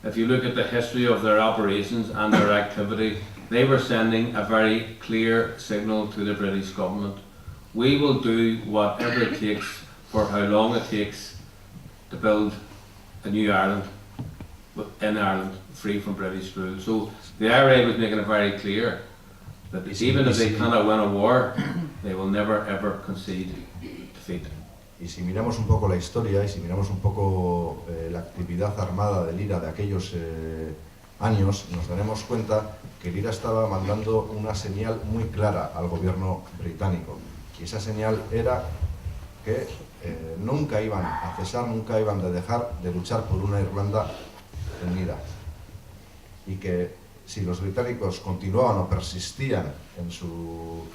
if you look at the history of their operations and their activity, they were sending a very clear signal to the British government. We will do whatever it takes for how long it takes to build a new Ireland, in Ireland, free from British rule. So the IRA was making it very clear that even if they cannot win a war, they will never ever concede defeat. Y si miramos un poco la historia y si miramos un poco la actividad armada del IRA de aquellos años, nos daremos cuenta que el IRA estaba mandando una señal muy clara al gobierno británico. Y esa señal era que nunca iban a cesar, nunca iban a dejar de luchar por una Irlanda unida. Y que si los británicos continuaban o persistían en su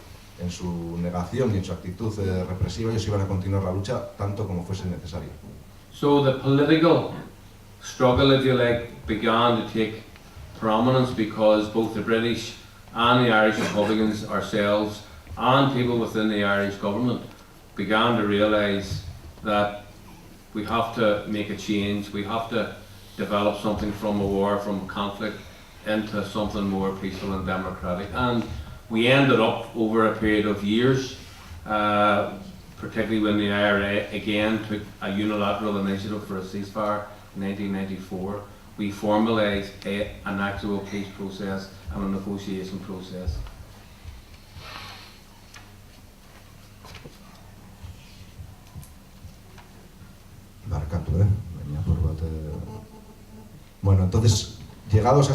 negación y en su actitud represiva, ellos iban a continuar la lucha tanto como fuese necesario. So the political struggle, if you like, began to take prominence because both the British and the Irish Republicans, ourselves, and people within the Irish government began to realise that we have to make a change, we have to develop something from a war, from conflict, into something more peaceful and democratic. And we ended up over a period of years, particularly when the IRA again took a unilateral initiative for a ceasefire in 1994, we formalised an actual peace process and a negotiation process. Bueno, entonces, llegados a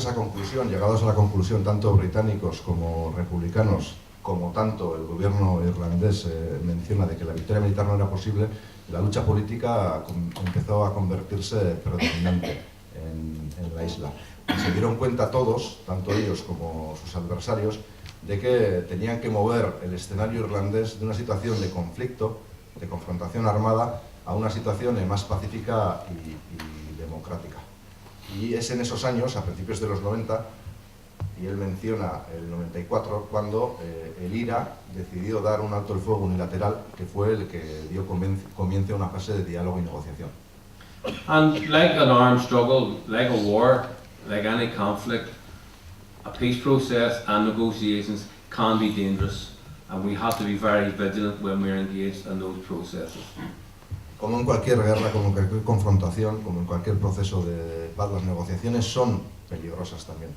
la conclusión, tanto británicos como republicanos, como tanto el gobierno irlandés menciona de que la victoria militar no era posible, la lucha política empezó a convertirse predominante en la isla. Y se dieron cuenta todos, tanto ellos como sus adversarios, de que tenían que mover el escenario irlandés de una situación de conflicto, de confrontación armada, a una situación más pacífica y democrática. Y es en esos años, a principios de los 90, y él menciona el 94, cuando el IRA decidió dar un alto el fuego unilateral, que fue el que dio comienzo a una fase de diálogo y negociación. And like an armed struggle, like a war, like any conflict, a peace process and negotiations can be dangerous, and we have to be very vigilant when we're engaged in those processes. Como en cualquier guerra, como en cualquier confrontación, como en cualquier proceso de paz, las negociaciones son peligrosas también.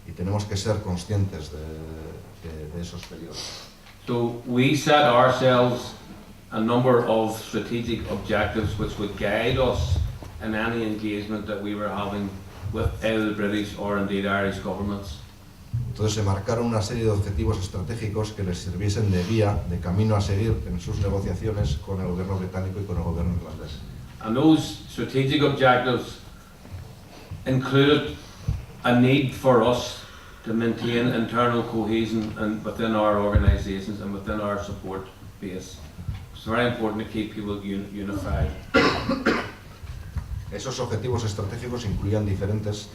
Y tenemos que ser conscientes de esos peligros. So we set ourselves a number of strategic objectives which would guide us in any engagement that we were having with either the British or indeed Irish governments. Entonces se marcaron una serie de objetivos estratégicos que les sirviesen de guía, de camino a seguir en sus negociaciones con el gobierno británico y con el gobierno irlandés. And those strategic objectives included a need for us to maintain internal cohesion within our organisations and within our support base. It's very important to keep people unified. Esos objetivos estratégicos incluían diferentes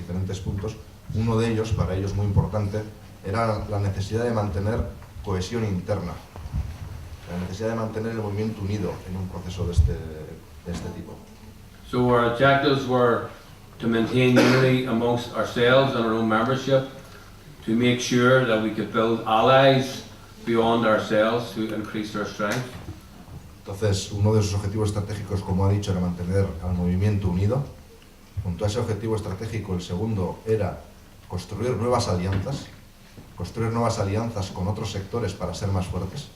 puntos. Uno de ellos, para ellos muy importante, era la necesidad de mantener cohesión interna, la necesidad de mantener el movimiento unido en un proceso de este tipo. So our objectives were to maintain unity amongst ourselves and our own membership, to make sure that we could build allies beyond ourselves to increase our strength. Entonces, uno de esos objetivos estratégicos, como ha dicho, era mantener al movimiento unido. Junto a ese objetivo estratégico, el segundo era construir nuevas alianzas con otros sectores para ser más fuertes.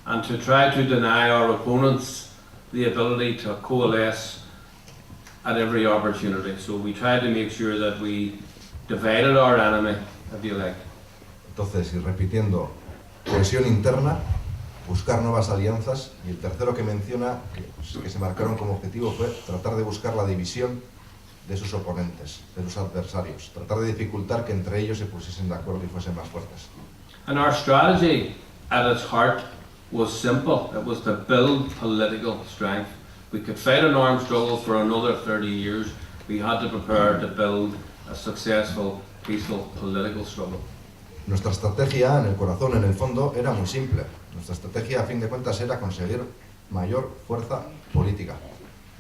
And to try to deny our opponents the ability to coalesce at every opportunity. So we tried to make sure that we divided our enemy, if you like. Entonces, y repitiendo, cohesión interna, buscar nuevas alianzas, y el tercero que menciona, que se marcaron como objetivo, fue tratar de buscar la división de sus oponentes, de sus adversarios, tratar de dificultar que entre ellos se pusiesen de acuerdo y fuesen más fuertes. And our strategy at its heart was simple. It was to build political strength. We could fight an armed struggle for another 30 years. We had to prepare to build a successful, peaceful political struggle. Nuestra estrategia, en el corazón, en el fondo, era muy simple. Nuestra estrategia, a fin de cuentas, era conseguir mayor fuerza política.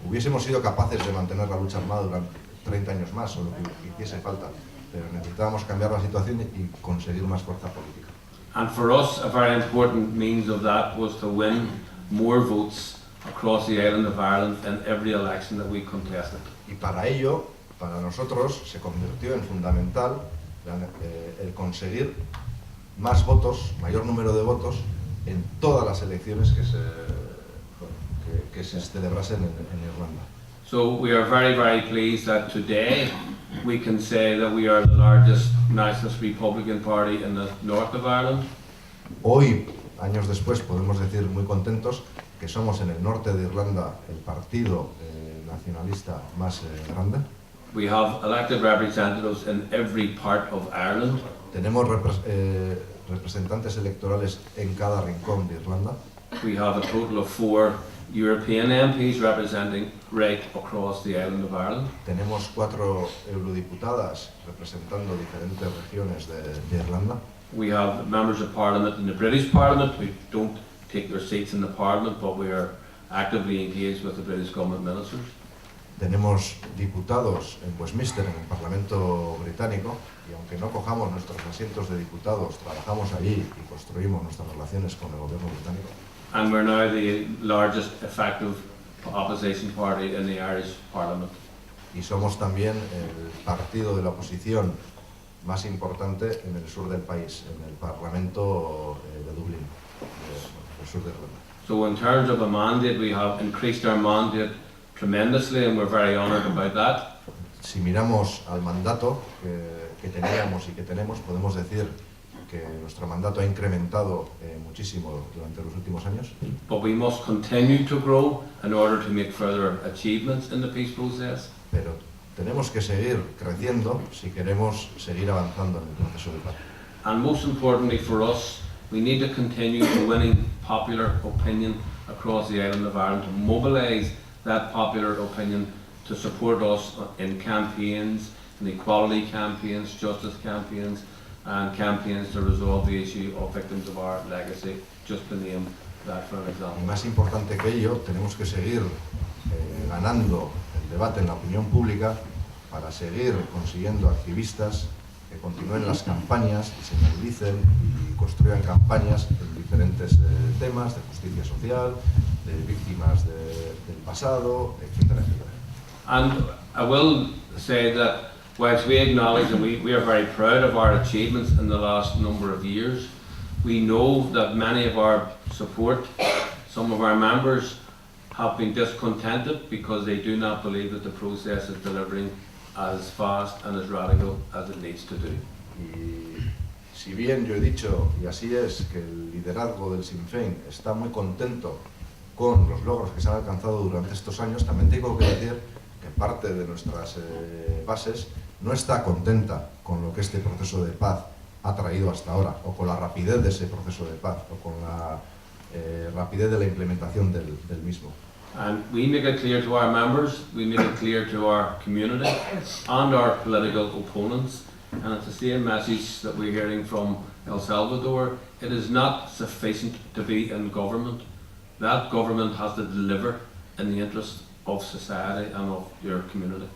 Hubiésemos sido capaces de mantener la lucha armada durante 30 años más, o lo que hiciese falta, pero necesitábamos cambiar la situación y conseguir más fuerza política. And for us, a very important means of that was to win more votes across the island of Ireland in every election that we contested. Y para ello, para nosotros, se convirtió en fundamental el conseguir más votos, mayor número de votos, en todas las elecciones que se celebrasen en Irlanda. So we are very, very pleased that today we can say that we are the largest nationalist Republican party in the north of Ireland. Hoy, años después, podemos decir muy contentos que somos en el norte de Irlanda el partido nacionalista más grande. We have elected representatives in every part of Ireland. Tenemos representantes electorales en cada rincón de Irlanda. We have a total of 4 European MPs representing right across the island of Ireland. Tenemos 4 eurodiputadas representando diferentes regiones de Irlanda. We have members of parliament in the British Parliament. We don't take their seats in the Parliament, but we are actively engaged with the British government ministers. Tenemos diputados en Westminster, en el Parlamento británico, y aunque no cojamos nuestros asientos de diputados, trabajamos allí y construimos nuestras relaciones con el gobierno británico. And we're now the largest effective opposition party in the Irish Parliament. Y somos también el partido de la oposición más importante en el sur del país, en el Parlamento de Dublín, del sur de Irlanda. So in terms of a mandate, we have increased our mandate tremendously, and we're very honoured about that. Si miramos al mandato que teníamos y que tenemos, podemos decir que nuestro mandato ha incrementado muchísimo durante los últimos años. But we must continue to grow in order to make further achievements in the peace process. Pero tenemos que seguir creciendo si queremos seguir avanzando en el proceso de paz. And most importantly for us, we need to continue to winning popular opinion across the island of Ireland, to mobilise that popular opinion to support us in campaigns, in equality campaigns, justice campaigns, and campaigns to resolve the issue of victims of our legacy, just to name that for an Y example. más importante que ello, tenemos que seguir ganando el debate en la opinión pública para seguir consiguiendo activistas que continúen las campañas, que se movilicen y construyan campañas en diferentes temas de justicia social, de víctimas del pasado, etcétera, etcétera. And I will say that whilst we acknowledge and we are very proud of our achievements in the last number of years, we know that many of our support, some of our members, have been discontented because they do not believe that the process is delivering as fast and as radical as it needs to do. Y si bien yo he dicho, y así es, que el liderazgo del Sinn Féin está muy contento con los logros que se han alcanzado durante estos años, también tengo que decir que parte de nuestras bases no está contenta con lo que este proceso de paz ha traído hasta ahora, o con la rapidez de ese proceso de paz, o con la rapidez de la implementación del mismo. And we make it clear to our members, we make it clear to our community and our political opponents, and it's the same message that we're hearing from El Salvador. It is not sufficient to be in government. That government has to deliver in the interest of society and of your community.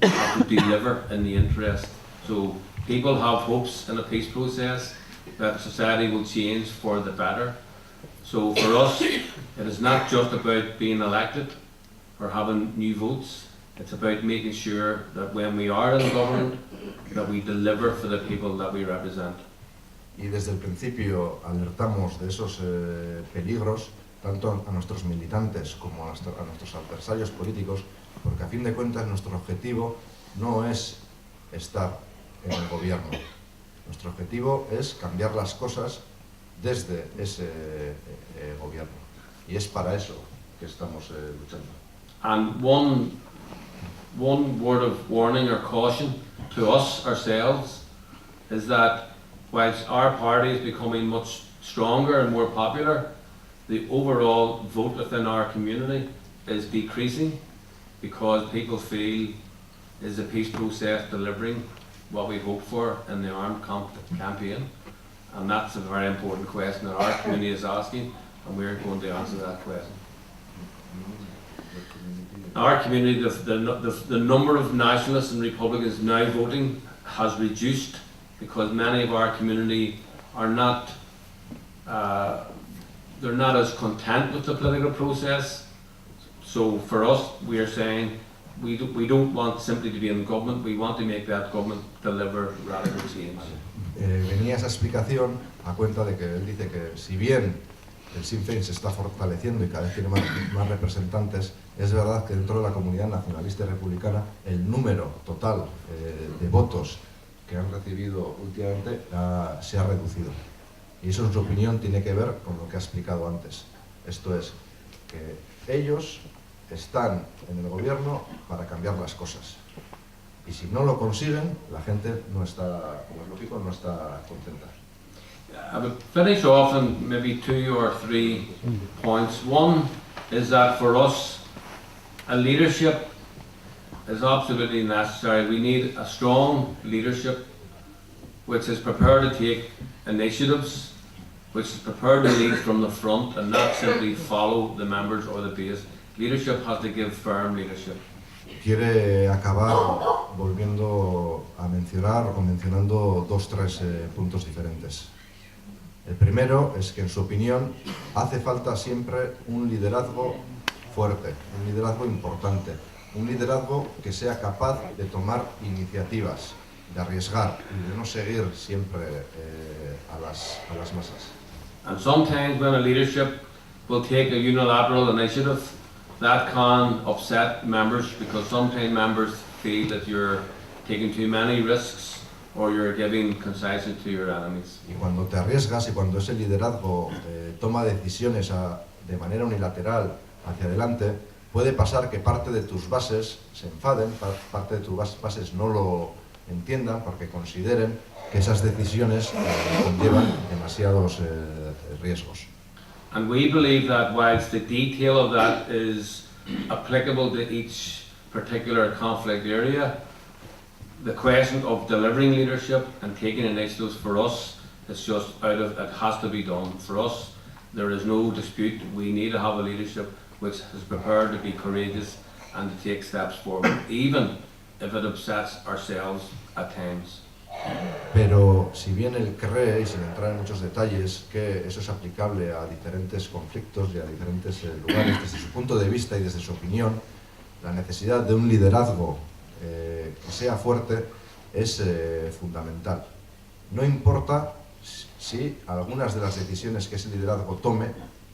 It has to deliver in the interest. So people have hopes in a peace process that society will change for the better. So for us, it is not just about being elected or having new votes. It's about making sure that when we are in government, that we deliver for the people that we represent. Y desde el principio alertamos de esos peligros, tanto a nuestros militantes como a nuestros adversarios políticos, porque a fin de cuentas nuestro objetivo no es estar en el gobierno. Nuestro objetivo es cambiar las cosas desde ese gobierno. Y es para eso que estamos luchando. And one word of warning or caution to us ourselves is that whilst our party is becoming much stronger and more popular, the overall vote within our community is decreasing because people feel, is the peace process delivering what we hoped for in the armed campaign? And that's a very important question that our community is asking, and we're going to answer that question. Our community, the number of nationalists and Republicans now voting has reduced because many of our community are not, they're not as content with the political process. So for us, we are saying we don't want simply to be in government, we want to make that government deliver radical change. Venía esa explicación a cuenta de que él dice que si bien el Sinn Féin se está fortaleciendo y cada vez tiene más representantes, es verdad que dentro de la comunidad nacionalista y republicana el número total de votos que han recibido últimamente se ha reducido. Y eso en su opinión tiene que ver con lo que ha explicado antes. Esto es, que ellos están en el gobierno para cambiar las cosas. Y si no lo consiguen, la gente no está, como es lógico, no está contenta. I would finish off on maybe 2 or 3 points. One is that for us, a leadership is absolutely necessary. We need a strong leadership which is prepared to take initiatives, which is prepared to lead from the front and not simply follow the members or the base. Leadership has to give firm leadership. Quiere acabar volviendo a mencionar o mencionando 2-3 puntos diferentes. El primero es que, en su opinión, hace falta siempre un liderazgo fuerte, un liderazgo importante, un liderazgo que sea capaz de tomar iniciativas, de arriesgar y de no seguir siempre a las masas. And sometimes when a leadership will take a unilateral initiative, that can upset members because sometimes members feel that you're taking too many risks or you're giving concession to your enemies. Y cuando te arriesgas y cuando ese liderazgo toma decisiones de manera unilateral hacia adelante, puede pasar que parte de tus bases se enfaden, parte de tus bases no lo entiendan porque consideren que esas decisiones conllevan demasiados riesgos. And we believe that whilst the detail of that is applicable to each particular conflict area, the question of delivering leadership and taking initiatives for us is just it has to be done. For us, there is no dispute. We need to have a leadership which is prepared to be courageous and to take steps forward, even if it upsets ourselves at times. Pero si bien él cree, y sin entrar en muchos detalles, que eso es aplicable a diferentes conflictos y a diferentes lugares, desde su punto de vista y desde su opinión, la necesidad de un liderazgo que sea fuerte es fundamental. No importa si algunas de las decisiones que ese liderazgo tome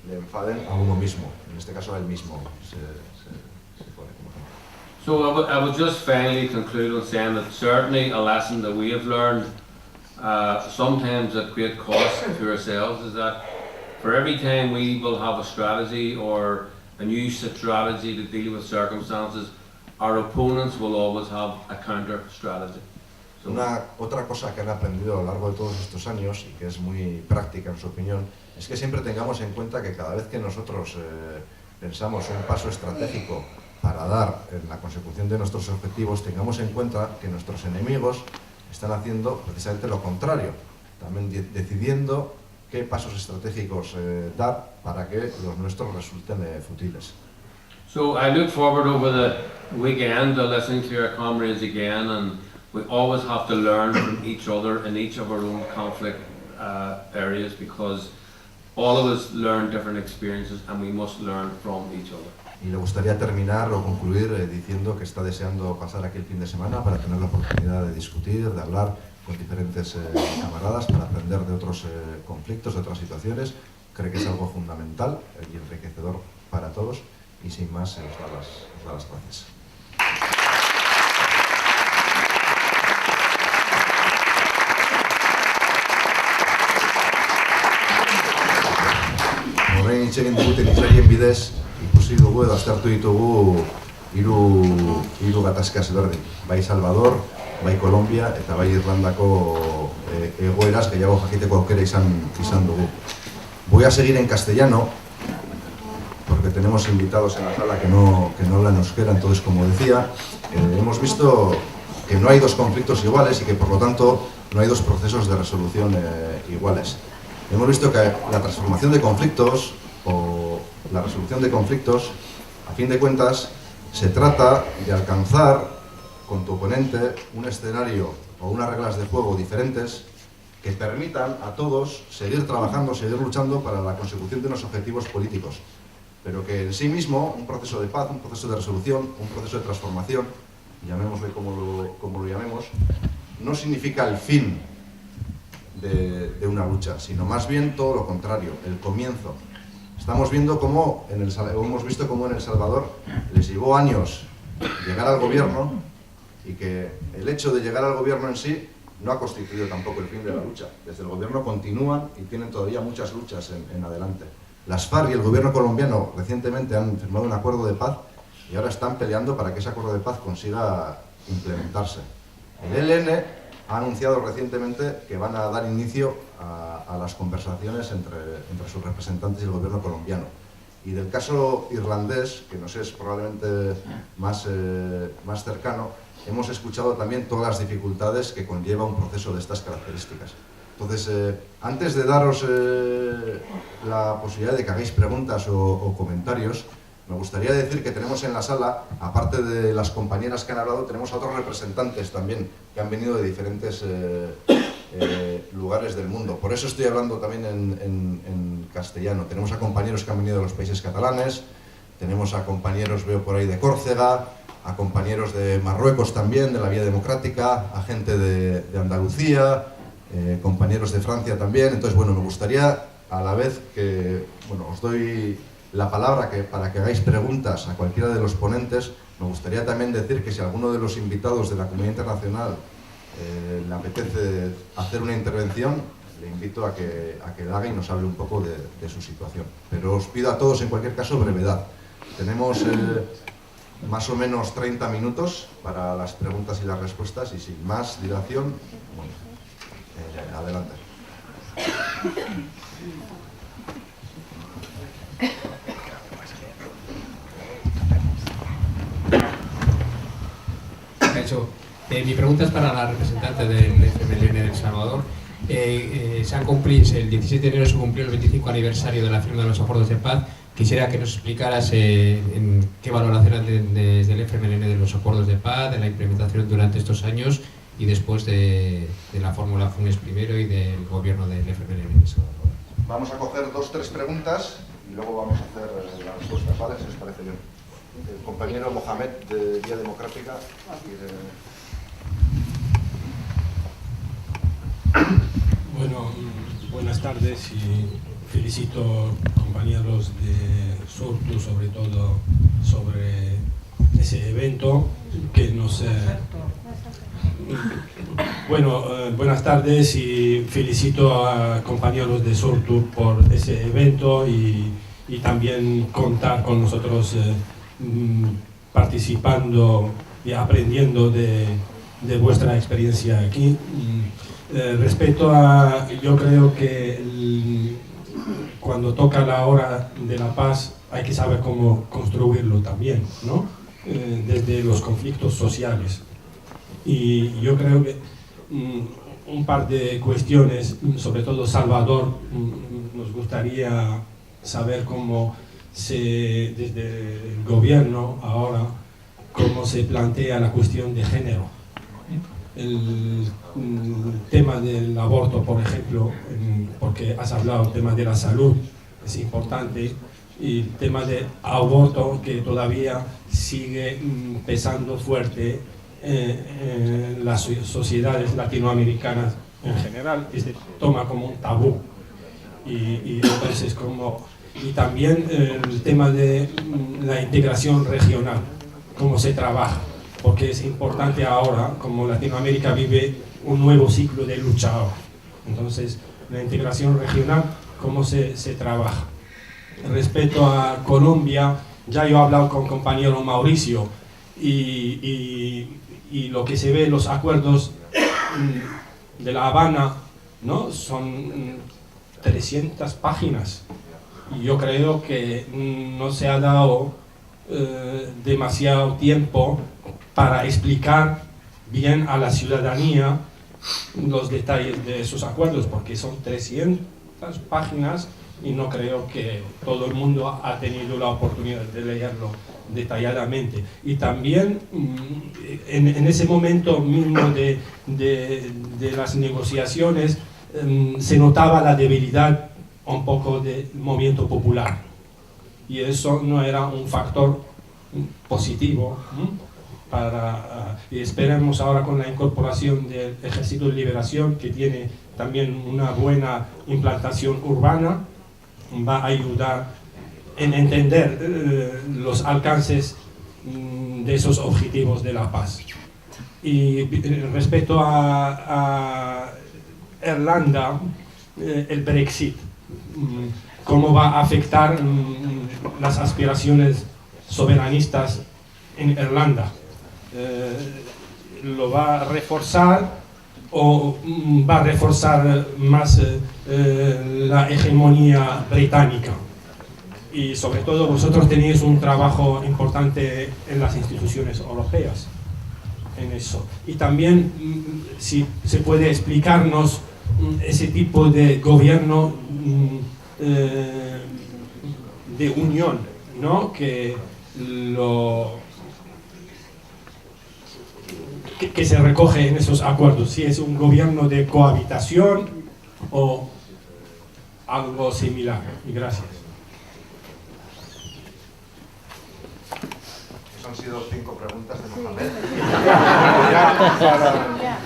le enfaden a uno mismo, en este caso a él mismo se pone como ejemplo. So I would just finally conclude on saying that certainly a lesson that we have learned, sometimes at great cost to ourselves, is that for every time we will have a strategy or a new strategy to deal with circumstances, our opponents will always have a counter strategy. Otra cosa que han aprendido a lo largo de todos estos años y que es muy práctica en su opinión es que siempre tengamos en cuenta que cada vez que nosotros pensamos un paso estratégico para dar en la consecución de nuestros objetivos, tengamos en cuenta que nuestros enemigos están haciendo precisamente lo contrario, también decidiendo qué pasos estratégicos dar para que los nuestros resulten futiles. So I look forward over the weekend to listening to our comrades again, and we always have to learn from each other in each of our own conflict areas, because all of us learn different experiences and we must learn from each other. Y le gustaría terminar o concluir diciendo que está deseando pasar aquí el fin de semana para tener la oportunidad de discutir, de hablar con diferentes camaradas, para aprender de otros conflictos, de otras situaciones. Cree que es algo fundamental y enriquecedor para todos, y sin más os da las gracias. hitz egin diguten izarien bidez, ikusi dugu edo aztertu ditugu hiru gatazka ezberdin, bai Salvador, bai Kolombia eta bai Irlandako egoeraz gehiago jakiteko aukera izan dugu. Voy a seguir en castellano, porque tenemos invitados en la sala que no hablan euskera, entonces, como decía, hemos visto que no hay dos conflictos iguales y que, por lo tanto, no hay dos procesos de resolución iguales. Hemos visto que la transformación de conflictos o la resolución de conflictos, a fin de cuentas, se trata de alcanzar con tu oponente un escenario o unas reglas de juego diferentes que permitan a todos seguir trabajando, seguir luchando para la consecución de unos objetivos políticos, pero que en sí mismo un proceso de paz, un proceso de resolución, un proceso de transformación, llamémosle como lo llamemos, no significa el fin de una lucha, sino más bien todo lo contrario, el comienzo. Estamos viendo cómo hemos visto cómo en El Salvador les llevó años llegar al gobierno y que el hecho de llegar al gobierno en sí no ha constituido tampoco el fin de la lucha. Desde el gobierno continúan y tienen todavía muchas luchas en adelante. Las FARC y el gobierno colombiano recientemente han firmado un acuerdo de paz y ahora están peleando para que ese acuerdo de paz consiga implementarse. El ELN ha anunciado recientemente que van a dar inicio a las conversaciones entre sus representantes y el gobierno colombiano. Y del caso irlandés, que nos es probablemente más cercano, hemos escuchado también todas las dificultades que conlleva un proceso de estas características. Entonces, antes de daros la posibilidad de que hagáis preguntas o comentarios, me gustaría decir que tenemos en la sala, aparte de las compañeras que han hablado, tenemos a otros representantes también que han venido de diferentes lugares del mundo. Por eso estoy hablando también en castellano. Tenemos a compañeros que han venido de los países catalanes, tenemos a compañeros, veo por ahí, de Córcega, a compañeros de Marruecos también, de la Vía Democrática, a gente de Andalucía, compañeros de Francia también. Entonces, bueno, me gustaría a la vez que, bueno, os doy la palabra para que hagáis preguntas a cualquiera de los ponentes. Me gustaría también decir que si alguno de los invitados de la comunidad internacional le apetece hacer una intervención, le invito a que la haga y nos hable un poco de su situación. Pero os pido a todos, en cualquier caso, brevedad. Tenemos más o menos 30 minutos para las preguntas y las respuestas y sin más dilación, bueno, adelante. Mi pregunta es para la representante del FMLN de El Salvador. El 17 de enero se cumplió el 25 aniversario de la firma de los acuerdos de paz. Quisiera que nos explicaras en qué valoración desde el FMLN de los acuerdos de paz, de la implementación durante estos años y después de la fórmula Funes primero y del gobierno del FMLN de El Salvador. Vamos a coger 2 o 3 preguntas y luego vamos a hacer las respuestas, ¿vale? Si os parece bien. El compañero Mohamed de Vía Democrática. Bueno, buenas tardes y felicito compañeros de Sortu, sobre todo sobre ese evento que nos... buenas tardes y felicito a compañeros de Sortu por ese evento y también contar con nosotros participando y aprendiendo de vuestra experiencia aquí. Yo creo que cuando toca la hora de la paz hay que saber cómo construirlo también, ¿no? Desde los conflictos sociales. Y yo creo que un par de cuestiones, sobre todo Salvador, nos gustaría saber cómo desde el gobierno ahora, cómo se plantea la cuestión de género. El tema del aborto, por ejemplo, porque has hablado del tema de la salud, es importante, y el tema del aborto que todavía sigue pesando fuerte en las sociedades latinoamericanas en general, se toma como un tabú. Y entonces y también el tema de la integración regional, cómo se trabaja, porque es importante ahora, como Latinoamérica vive un nuevo ciclo de lucha ahora. Entonces, la integración regional, cómo se trabaja. Respecto a Colombia, ya yo he hablado con compañero Mauricio y lo que se ve en los acuerdos de La Habana, ¿no? Son 300 páginas. Y yo creo que no se ha dado demasiado tiempo para explicar bien a la ciudadanía los detalles de esos acuerdos, porque son 300 páginas y no creo que todo el mundo ha tenido la oportunidad de leerlo detalladamente. Y también en ese momento mismo de las negociaciones se notaba la debilidad un poco del movimiento popular, y eso no era un factor positivo y esperemos ahora con la incorporación del Ejército de Liberación, que tiene también una buena implantación urbana, va a ayudar en entender los alcances de esos objetivos de la paz. Y respecto a Irlanda, el Brexit, cómo va a afectar las aspiraciones soberanistas en Irlanda. ¿Lo va a reforzar o va a reforzar más la hegemonía británica? Y sobre todo vosotros tenéis un trabajo importante en las instituciones europeas en eso. Y también si se puede explicarnos ese tipo de gobierno de unión, ¿no? que se recoge en esos acuerdos, si es un gobierno de cohabitación o algo similar. Y gracias. Han sido 5 preguntas de Mohamed,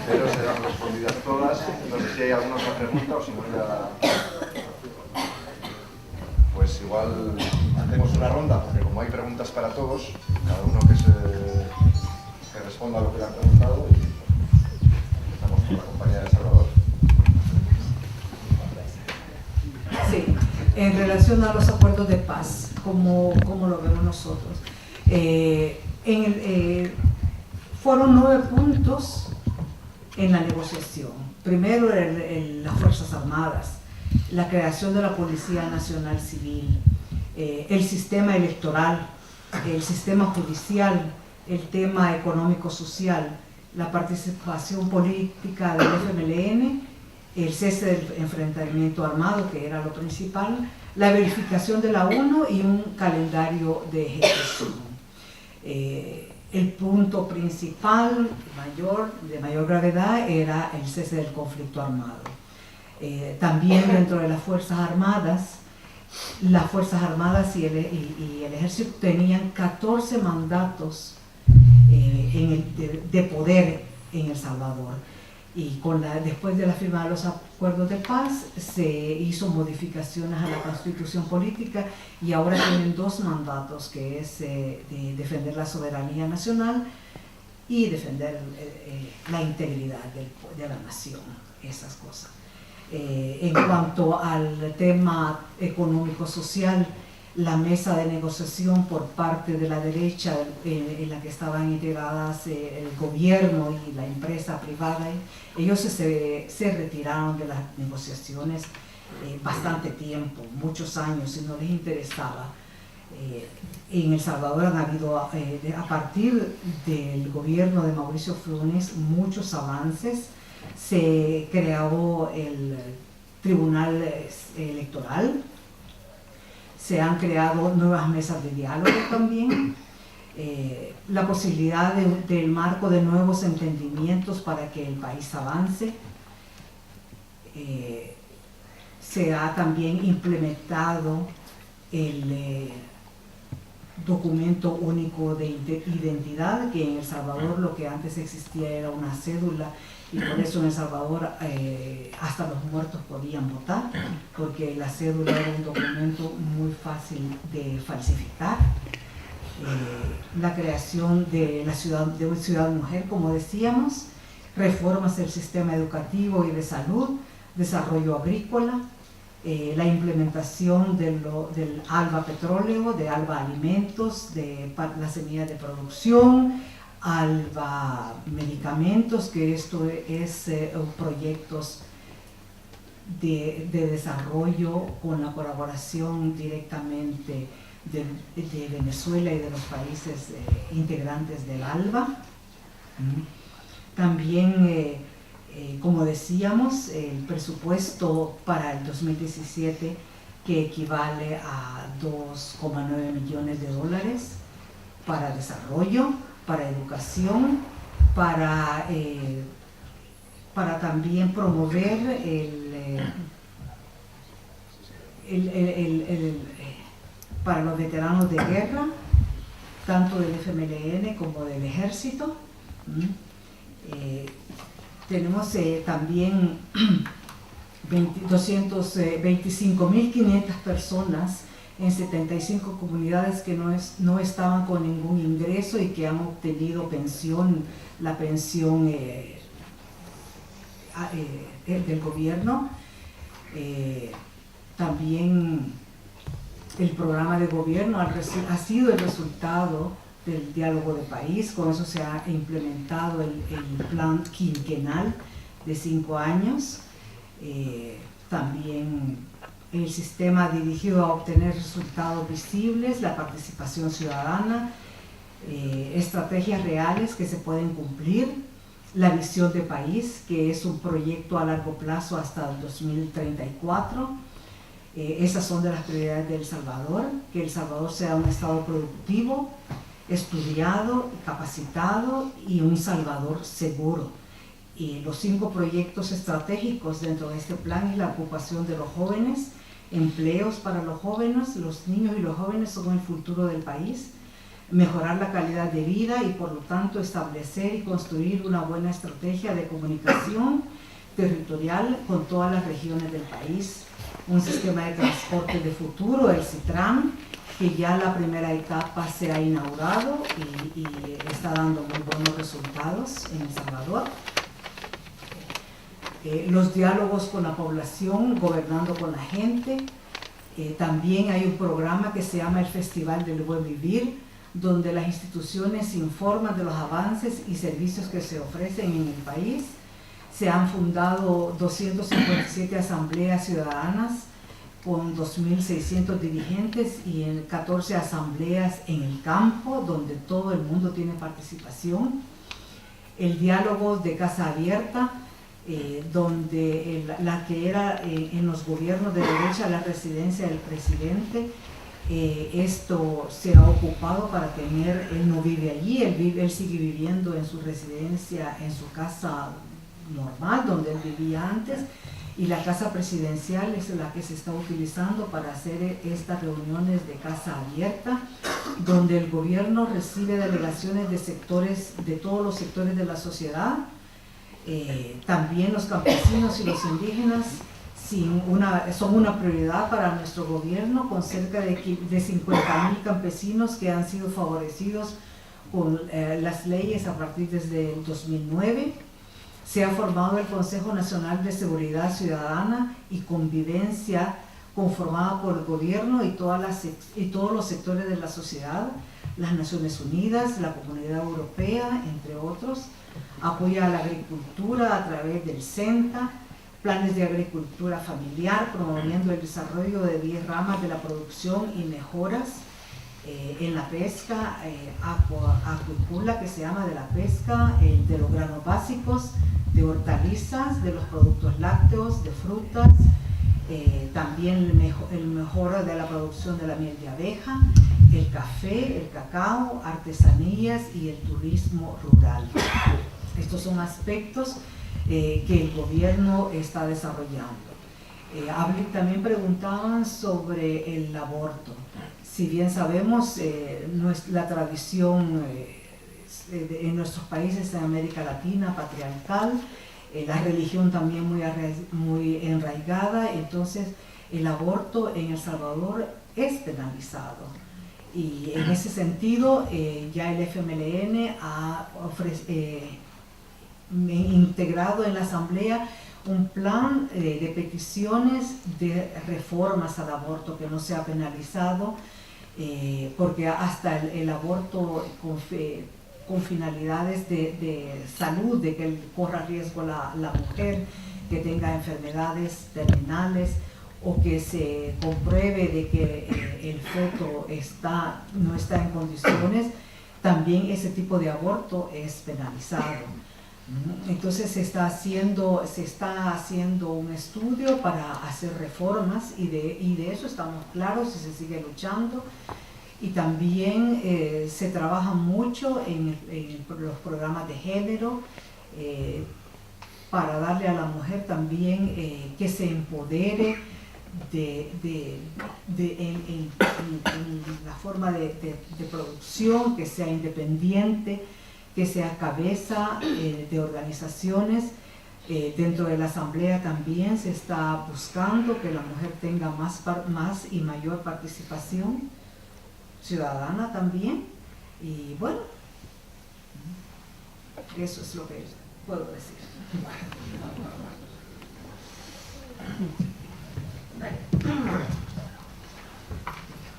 pero serán respondidas todas. No sé si hay alguna otra pregunta o si no ya... Pues igual hacemos una ronda, porque como hay preguntas para todos, cada uno que responda a lo que le han preguntado, y empezamos con la compañera de Salvador. Sí, en relación a los acuerdos de paz, ¿cómo lo vemos nosotros? Fueron 9 puntos en la negociación. Primero, las Fuerzas Armadas, la creación de la Policía Nacional Civil, el sistema electoral, el sistema judicial, el tema económico-social, la participación política del FMLN, el cese del enfrentamiento armado, que era lo principal, la verificación de la ONU y un calendario de ejecución. El punto principal, de mayor gravedad, era el cese del conflicto armado. También dentro de las Fuerzas Armadas y el Ejército tenían 14 mandatos de poder en El Salvador. Y después de la firma de los acuerdos de paz se hizo modificaciones a la constitución política y ahora tienen 2 mandatos, que es de defender la soberanía nacional y defender la integridad de la nación, esas cosas. En cuanto al tema económico-social, la mesa de negociación por parte de la derecha, en la que estaban integradas el gobierno y la empresa privada, ellos se retiraron de las negociaciones bastante tiempo, muchos años, y no les interesaba. En El Salvador han habido, a partir del gobierno de Mauricio Funes, muchos avances. Se creó el Tribunal Electoral, se han creado nuevas mesas de diálogo también, la posibilidad del marco de nuevos entendimientos para que el país avance. Se ha también implementado el documento único de identidad, que en El Salvador lo que antes existía era una cédula, y por eso en El Salvador hasta los muertos podían votar, porque la cédula era un documento muy fácil de falsificar. La creación de una ciudad mujer, como decíamos, reformas del sistema educativo y de salud, desarrollo agrícola, la implementación del ALBA Petróleo, de ALBA Alimentos, de la semilla de producción, ALBA Medicamentos, que esto es proyectos de desarrollo con la colaboración directamente de Venezuela y de los países integrantes del ALBA. También, como decíamos, el presupuesto para el 2017, que equivale a 2,9 millones de dólares para desarrollo, para educación, para también promover para los veteranos de guerra, tanto del FMLN como del ejército. Tenemos también 25.500 personas en 75 comunidades que no estaban con ningún ingreso y que han obtenido pensión, la pensión del gobierno. También el programa de gobierno ha sido el resultado del diálogo de país. Con eso se ha implementado el plan quinquenal de 5 años. También el sistema dirigido a obtener resultados visibles, la participación ciudadana, estrategias reales que se pueden cumplir, la visión de país, que es un proyecto a largo plazo hasta el 2034. Esas son de las prioridades de El Salvador, que El Salvador sea un estado productivo, estudiado, capacitado y un Salvador seguro. Y los 5 proyectos estratégicos dentro de este plan es la ocupación de los jóvenes, empleos para los jóvenes. Los niños y los jóvenes son el futuro del país. Mejorar la calidad de vida y por lo tanto establecer y construir una buena estrategia de comunicación territorial con todas las regiones del país. Un sistema de transporte de futuro, el CITRAN, que ya la primera etapa se ha inaugurado y está dando muy buenos resultados en El Salvador. Los diálogos con la población, gobernando con la gente. También hay un programa que se llama el Festival del Buen Vivir, donde las instituciones informan de los avances y servicios que se ofrecen en el país. Se han fundado 257 asambleas ciudadanas con 2.600 dirigentes y en 14 asambleas en el campo, donde todo el mundo tiene participación. El diálogo de Casa Abierta, donde la que era en los gobiernos de derecha la residencia del presidente, esto se ha ocupado para tener, él no vive allí, él sigue viviendo en su residencia, en su casa normal, donde él vivía antes, y la casa presidencial es la que se está utilizando para hacer estas reuniones de Casa Abierta, donde el gobierno recibe delegaciones de sectores, de todos los sectores de la sociedad. También los campesinos y los indígenas son una prioridad para nuestro gobierno, con cerca de 50.000 campesinos que han sido favorecidos con las leyes a partir desde el 2009. Se ha formado el Consejo Nacional de Seguridad Ciudadana y Convivencia, conformada por el gobierno y todos los sectores de la sociedad, las Naciones Unidas, la Comunidad Europea, entre otros. Apoya a la agricultura a través del CENTA, planes de agricultura familiar, promoviendo el desarrollo de 10 ramas de la producción y mejoras en la pesca, acuicultura, que se llama de la pesca, de los granos básicos, de hortalizas, de los productos lácteos, de frutas, también el mejora de la producción de la miel de abeja, el café, el cacao, artesanías y el turismo rural. Estos son aspectos que el gobierno está desarrollando. También preguntaban sobre el aborto. Si bien sabemos, la tradición en nuestros países de América Latina, patriarcal, la religión también muy enraigada, entonces el aborto en El Salvador es penalizado. Y en ese sentido, ya el FMLN ha integrado en la Asamblea un plan de peticiones de reformas al aborto que no sea penalizado, porque hasta el aborto con finalidades de salud, de que corra riesgo la mujer, que tenga enfermedades terminales o que se compruebe de que el feto no está en condiciones, también ese tipo de aborto es penalizado. Entonces se está haciendo un estudio para hacer reformas y de eso estamos claros y se sigue luchando. Y también se trabaja mucho en los programas de género para darle a la mujer también que se empodere en la forma de producción, que sea independiente, que sea cabeza de organizaciones. Dentro de la asamblea también se está buscando que la mujer tenga más y mayor participación ciudadana también. Y bueno, eso es lo que puedo decir.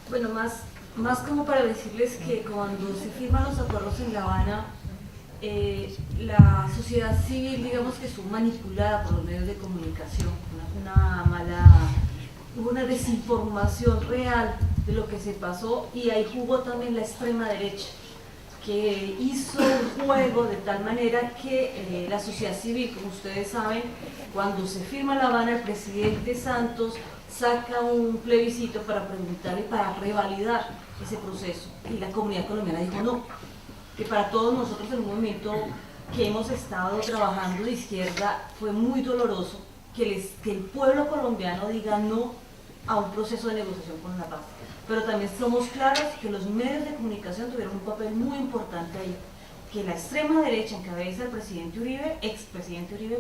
Bueno, más como para decirles que cuando se firman los acuerdos en La Habana, la sociedad civil, digamos que estuvo manipulada por los medios de comunicación, hubo una desinformación real de lo que se pasó, y ahí jugó también la extrema derecha, que hizo un juego de tal manera que la sociedad civil, como ustedes saben, cuando se firma La Habana, el presidente Santos saca un plebiscito para preguntar y para revalidar ese proceso, y la comunidad colombiana dijo no, que para todos nosotros en un movimiento que hemos estado trabajando de izquierda fue muy doloroso que el pueblo colombiano diga no a un proceso de negociación con la paz. Pero también somos claros que los medios de comunicación tuvieron un papel muy importante ahí, que la extrema derecha en cabeza del expresidente Uribe,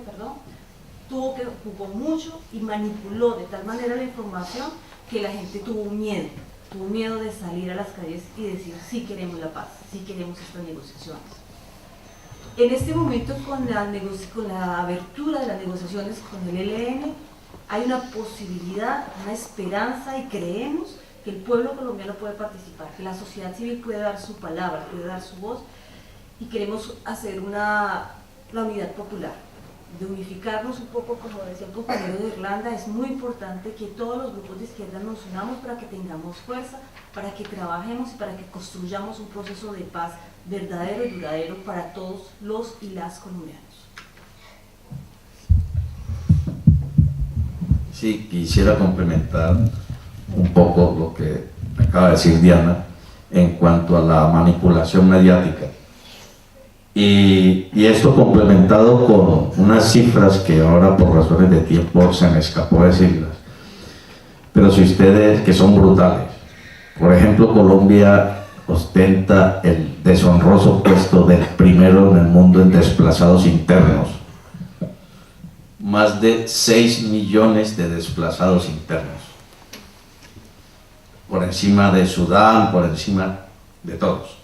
jugó mucho y manipuló de tal manera la información que la gente tuvo miedo de salir a las calles y decir sí queremos la paz, sí queremos estas negociaciones. En este momento, con la abertura de las negociaciones con el ELN, hay una posibilidad, una esperanza, y creemos que el pueblo colombiano puede participar, que la sociedad civil puede dar su palabra, puede dar su voz, y queremos hacer la unidad popular, de unificarnos un poco. Como decía el compañero de Irlanda, es muy importante que todos los grupos de izquierda nos unamos para que tengamos fuerza, para que trabajemos y para que construyamos un proceso de paz verdadero y duradero para todos los y las colombianos. Sí, quisiera complementar un poco lo que acaba de decir Diana en cuanto a la manipulación mediática. Y esto complementado con unas cifras que ahora por razones de tiempo se me escapó decirlas, pero si ustedes, que son brutales. Por ejemplo, Colombia ostenta el deshonroso puesto del primero en el mundo en desplazados internos. Más de 6 millones de desplazados internos. Por encima de Sudán, por encima de todos.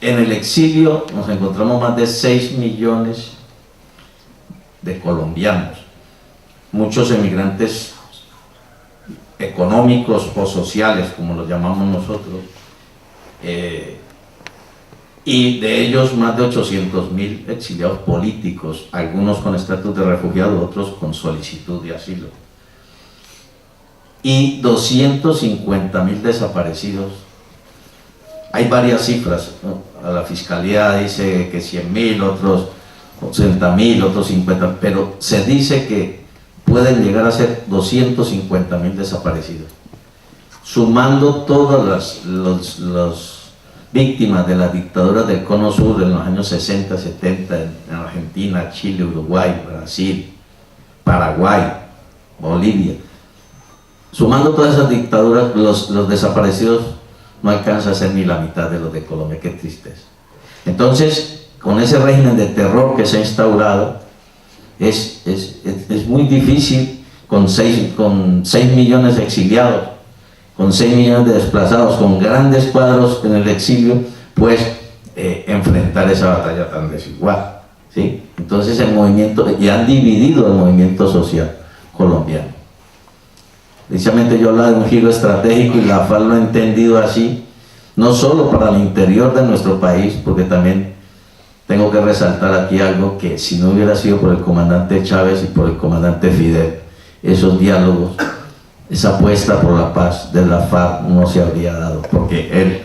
En el exilio nos encontramos más de 6 millones de colombianos, muchos emigrantes económicos o sociales, como los llamamos nosotros, y de ellos más de 800.000 exiliados políticos, algunos con estatus de refugiado, otros con solicitud de asilo, y 250.000 desaparecidos. Hay varias cifras, ¿no? La fiscalía dice que 100.000, otros 80.000, otros 50, pero se dice que pueden llegar a ser 250.000 desaparecidos, sumando todas las víctimas de las dictaduras del Cono Sur en los años 60, 70, en Argentina, Chile, Uruguay, Brasil, Paraguay, Bolivia. Sumando todas esas dictaduras, los desaparecidos no alcanza a ser ni la mitad de los de Colombia. Qué tristeza. Entonces, con ese régimen de terror que se ha instaurado, es muy difícil con 6 millones de exiliados, con 6 millones de desplazados, con grandes cuadros en el exilio, pues enfrentar esa batalla tan desigual. ¿sí? Entonces el movimiento, y han dividido el movimiento social colombiano. Precisamente yo hablaba de un giro estratégico y la FARC lo ha entendido así, no solo para el interior de nuestro país, porque también tengo que resaltar aquí algo que si no hubiera sido por el comandante Chávez y por el comandante Fidel, esos diálogos, esa apuesta por la paz de la FARC no se habría dado, porque él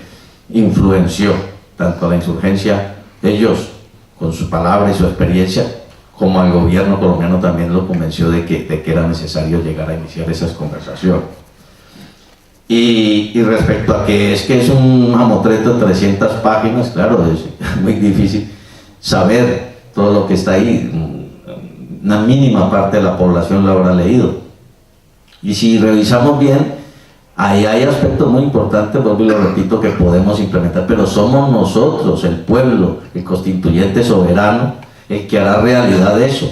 influenció tanto a la insurgencia, ellos con su palabra y su experiencia, como al gobierno colombiano también lo convenció de que era necesario llegar a iniciar esas conversaciones. Y respecto a que es un mamotreto de 300 páginas, claro, es muy difícil saber todo lo que está ahí, una mínima parte de la población lo habrá leído. Y si revisamos bien, ahí hay aspectos muy importantes, vuelvo y lo repito, que podemos implementar, pero somos nosotros, el pueblo, el constituyente soberano, el que hará realidad eso.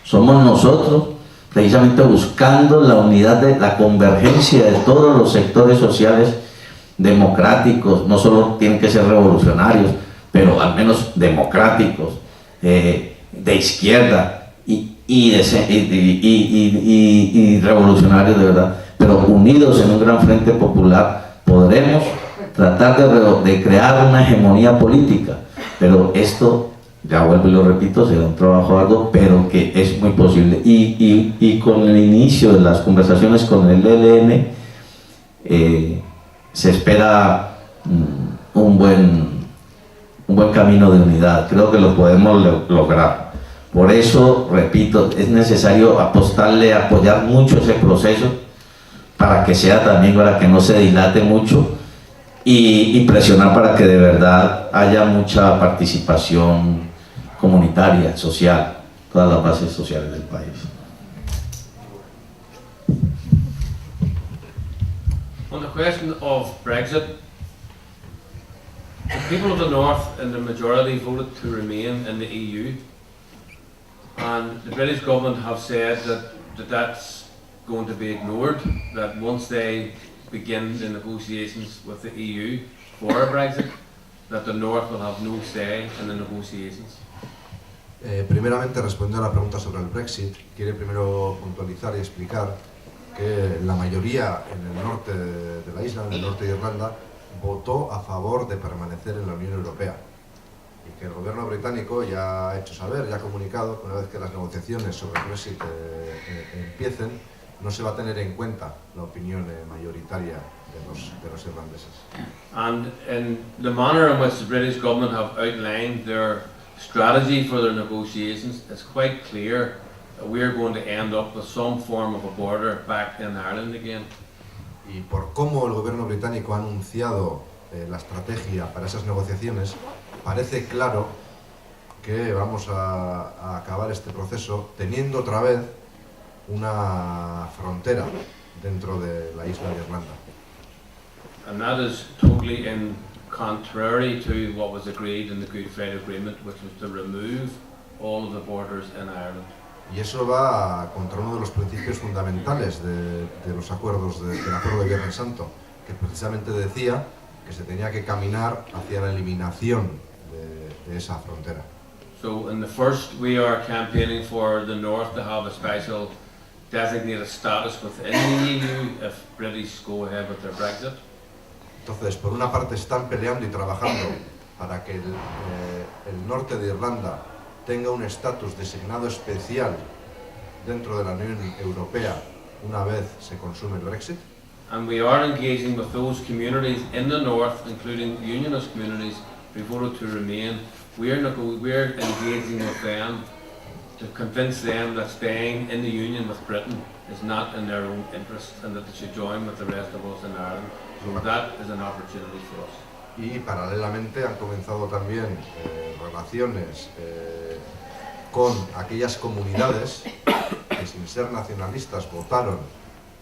Somos nosotros, precisamente buscando la unidad, de la convergencia de todos los sectores sociales democráticos, no solo tienen que ser revolucionarios, pero al menos democráticos, de izquierda y revolucionarios de verdad, pero unidos en un gran frente popular, podremos tratar de crear una hegemonía política. Pero esto, ya vuelvo y lo repito, será un trabajo arduo, pero que es muy posible. Y con el inicio de las conversaciones con el ELN, se espera un buen camino de unidad. Creo que lo podemos lograr. Por eso, repito, es necesario apoyar mucho ese proceso para que sea también, para que no se dilate mucho y presionar para que de verdad haya mucha participación comunitaria, social, todas las bases sociales del país. On the question of Brexit, the people of the North in the majority voted to remain in the EU, and the British government have said that that's going to be ignored, that once they begin the negotiations with the EU for a Brexit, that the North will have no say in the negotiations. Primeramente, respondiendo a la pregunta sobre el Brexit, quiere primero puntualizar y explicar que la mayoría en el norte de la isla, en el norte de Irlanda, votó a favor de permanecer en la Unión Europea. Y que el gobierno británico ya ha hecho saber, ya ha comunicado que una vez que las negociaciones sobre el Brexit empiecen, no se va a tener en cuenta la opinión mayoritaria de los irlandeses. And in the manner in which the British government have outlined their strategy for their negotiations, it's quite clear that we are going to end up with some form of a border back in Ireland again. Y por cómo el gobierno británico ha anunciado la estrategia para esas negociaciones, parece claro que vamos a acabar este proceso teniendo otra vez una frontera dentro de la isla de Irlanda. And that is totally contrary to what was agreed in the Good Friday Agreement, which was to remove all of the borders in Ireland. Y eso va contra uno de los principios fundamentales de los acuerdos del Acuerdo de Viernes Santo, que precisamente decía que se tenía que caminar hacia la eliminación de esa frontera. So in the first, we are campaigning for the North to have a special designated status within the EU if British go ahead with their Brexit. Entonces, por una parte están peleando y trabajando para que el norte de Irlanda tenga un estatus designado especial dentro de la Unión Europea una vez se consume el Brexit. And we are engaging with those communities in the north, including unionist communities who voted to remain. We're engaging with them to convince them that staying in the union with Britain is not in their own interest and that they should join with the rest of us in Ireland. So that is an opportunity for us. Y paralelamente han comenzado también relaciones con aquellas comunidades que sin ser nacionalistas votaron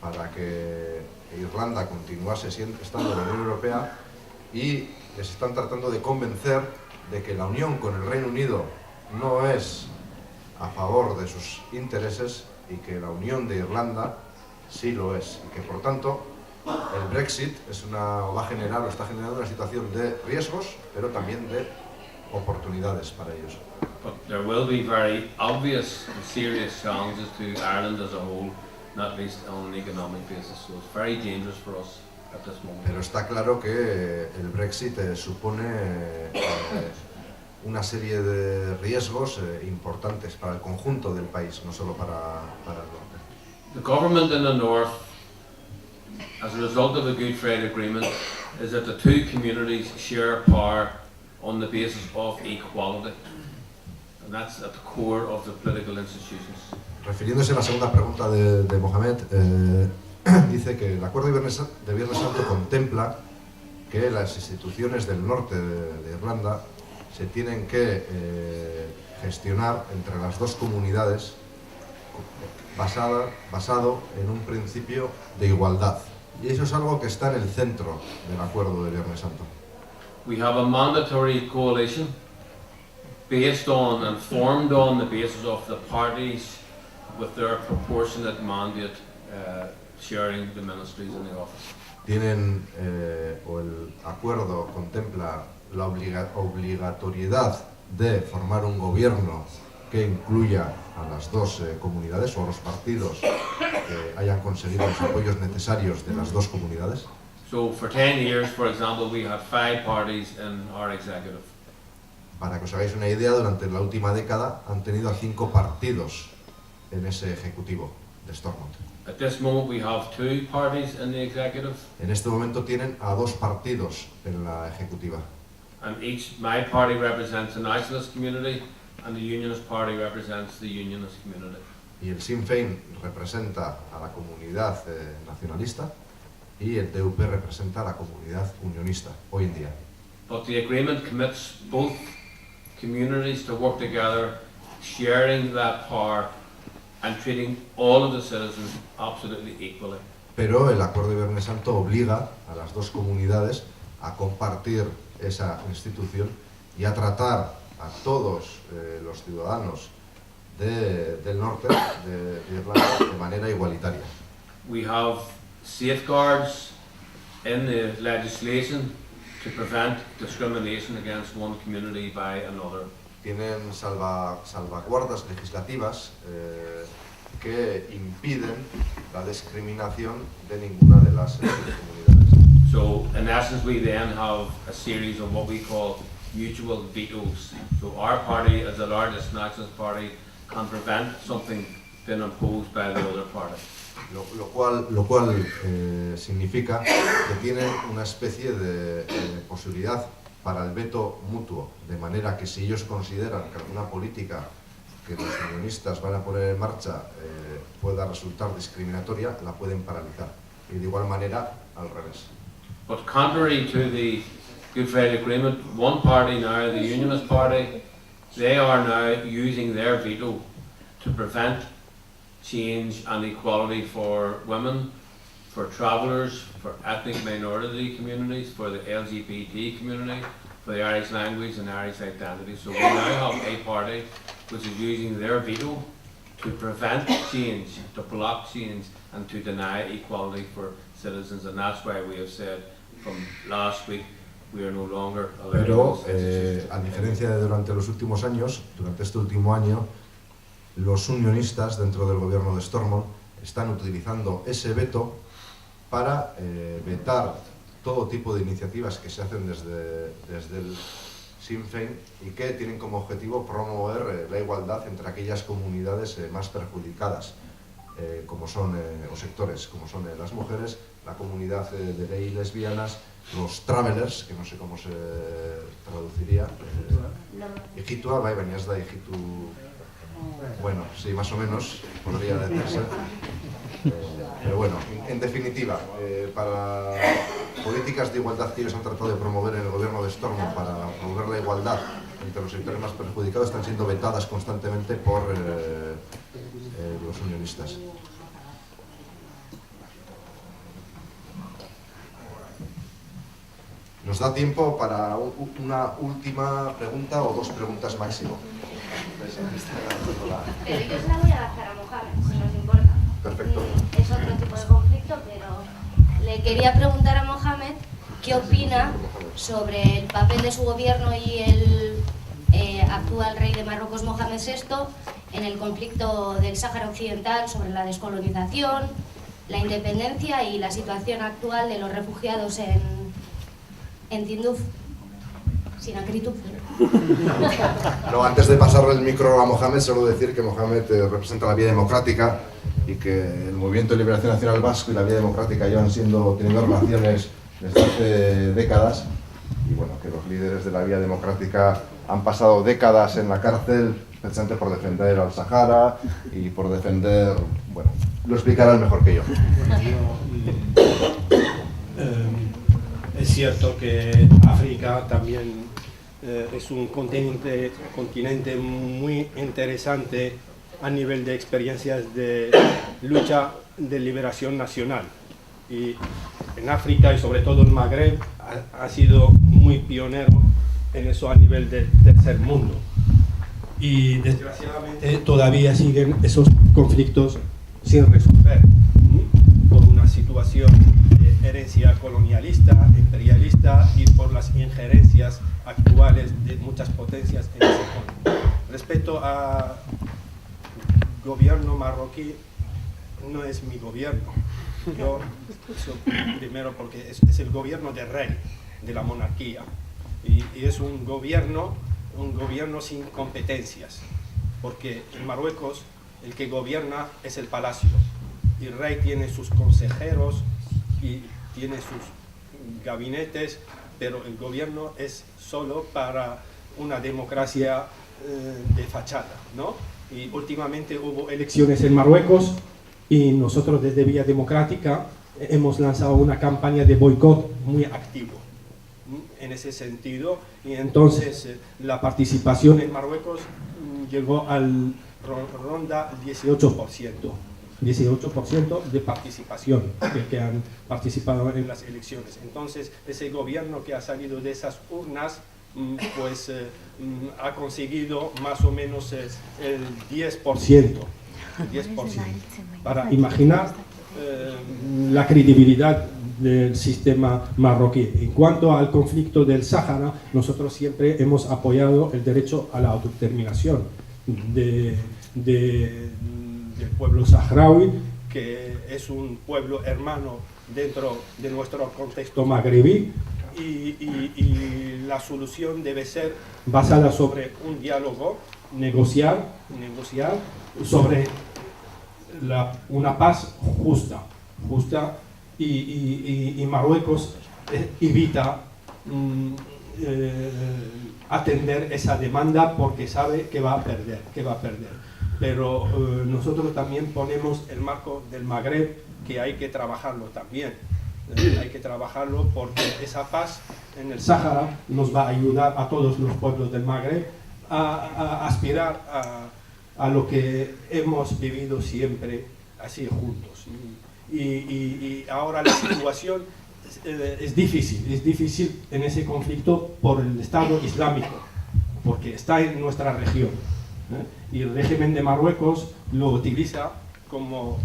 para que Irlanda continuase estando en la Unión Europea y les están tratando de convencer de que la unión con el Reino Unido no es a favor de sus intereses y que la unión de Irlanda sí lo es y que por tanto el Brexit va a generar o está generando una situación de riesgos pero también de oportunidades para ellos. But there will be very obvious and serious challenges to Ireland as a whole, not least on an economic basis. So it's very dangerous for us at this moment. Pero está claro que el Brexit supone una serie de riesgos importantes para el conjunto del país, no solo para el norte. The government in the north, as a result of the Good Friday Agreement, is that the two communities share power on the basis of equality. And that's at the core of the political institutions. Refiriéndose a la segunda pregunta de Mohamed, dice que el acuerdo de Viernes Santo contempla que las instituciones del norte de Irlanda se tienen que gestionar entre las dos comunidades basado en un principio de igualdad. Y eso es algo que está en el centro del acuerdo de Viernes Santo. We have a mandatory coalition based on and formed on the basis of the parties with their proportionate mandate sharing the ministries in the office. Tienen, o el acuerdo contempla la obligatoriedad de formar un gobierno que incluya a las dos comunidades o a los partidos que hayan conseguido los apoyos necesarios de las dos comunidades. So for 10 years, for example, we had 5 parties in our executive. Para que os hagáis una idea, durante la última década han tenido a 5 partidos en ese ejecutivo de Stormont. At this moment we have 2 parties in the executive, En este momento tienen a 2 partidos en la ejecutiva. and my party represents the nationalist community and the unionist party represents the unionist community. Y el Sinn Féin representa a la comunidad nacionalista y el DUP representa a la comunidad unionista hoy en día. But the agreement commits both communities to work together, sharing that power and treating all of the citizens absolutely equally. Pero el acuerdo de Viernes Santo obliga a las dos comunidades a compartir esa institución y a tratar a todos los ciudadanos del norte de Irlanda de manera igualitaria. We have safeguards in the legislation to prevent discrimination against one community by another. Tienen salvaguardas legislativas que impiden la discriminación de ninguna de las comunidades. So in essence we then have a series of what we call mutual vetoes. So our party, as the largest nationalist party, can prevent something being imposed by the other party. Lo cual significa que tienen una especie de posibilidad para el veto mutuo, de manera que si ellos consideran que alguna política que los unionistas van a poner en marcha pueda resultar discriminatoria, la pueden paralizar. Y de igual manera, al revés. But contrary to the Good Friday Agreement, one party now, the Unionist Party, they are now using their veto to prevent change and equality for women, for travellers, for ethnic minority communities, for the LGBT community, for the Irish language and Irish identity. So we now have a party which is using their veto to prevent change, to block change and to deny equality for citizens, and that's why we have said from last week we are no longer allowing Pero, those institutions. a diferencia de durante los últimos años, durante este último año, los unionistas dentro del gobierno de Stormont están utilizando ese veto para vetar todo tipo de iniciativas que se hacen desde el Sinn Féin y que tienen como objetivo promover la igualdad entre aquellas comunidades más perjudicadas, como son, o sectores, como son las mujeres, la comunidad de gay y lesbianas, los travelers, que no sé cómo se traduciría, Egitua, bai, baina ez da Egitu, bueno, sí, más o menos, podría decirse. Pero bueno, en definitiva, para políticas de igualdad que ellos han tratado de promover en el gobierno de Stormont para promover la igualdad entre los sectores más perjudicados están siendo vetadas constantemente por los unionistas. Nos da tiempo para una última pregunta o 2 preguntas máximo. Pero yo se la voy a lanzar a Mohamed, si nos importa. Perfecto. Es otro tipo de conflicto, pero le quería preguntar a Mohamed qué opina sobre el papel de su gobierno y el actual rey de Marruecos, Mohamed VI, en el conflicto del Sáhara Occidental, sobre la descolonización, la independencia y la situación actual de los refugiados en Tinduf, sin acritud. No, antes de pasarle el micro a Mohamed, solo decir que Mohamed representa la vía democrática y que el Movimiento de Liberación Nacional Vasco y la vía democrática llevan teniendo relaciones desde hace décadas, y bueno, que los líderes de la vía democrática han pasado décadas en la cárcel precisamente por defender al Sahara y por defender, bueno, lo explicarán mejor que yo. Es cierto que África también es un continente muy interesante a nivel de experiencias de lucha de liberación nacional. Y en África y sobre todo en Magreb ha sido muy pionero en eso a nivel del tercer mundo. Y desgraciadamente todavía siguen esos conflictos sin resolver, por una situación de herencia colonialista, imperialista y por las injerencias actuales de muchas potencias en ese continente. Respecto al gobierno marroquí, no es mi gobierno. Yo, primero porque es el gobierno del rey, de la monarquía, y es un gobierno sin competencias, porque en Marruecos el que gobierna es el palacio, y el rey tiene sus consejeros y tiene sus gabinetes, pero el gobierno es solo para una democracia de fachada, ¿no? Y últimamente hubo elecciones en Marruecos y nosotros desde Vía Democrática hemos lanzado una campaña de boicot muy activo en ese sentido, y entonces la participación en Marruecos llegó al ronda 18% de participación que han participado en las elecciones. Entonces ese gobierno que ha salido de esas urnas pues ha conseguido más o menos el 10%, para imaginar la credibilidad del sistema marroquí. En cuanto al conflicto del Sáhara, nosotros siempre hemos apoyado el derecho a la autodeterminación del pueblo saharaui, que es un pueblo hermano dentro de nuestro contexto magrebí, y la solución debe ser basada sobre un diálogo, negociar sobre una paz justa, y Marruecos evita atender esa demanda porque sabe que va a perder. Pero nosotros también ponemos el marco del Magreb, que hay que trabajarlo también. Hay que trabajarlo porque esa paz en el Sáhara nos va a ayudar a todos los pueblos del Magreb a aspirar a lo que hemos vivido siempre así juntos. Y ahora la situación es difícil en ese conflicto por el Estado Islámico, porque está en nuestra región, y el régimen de Marruecos lo utiliza como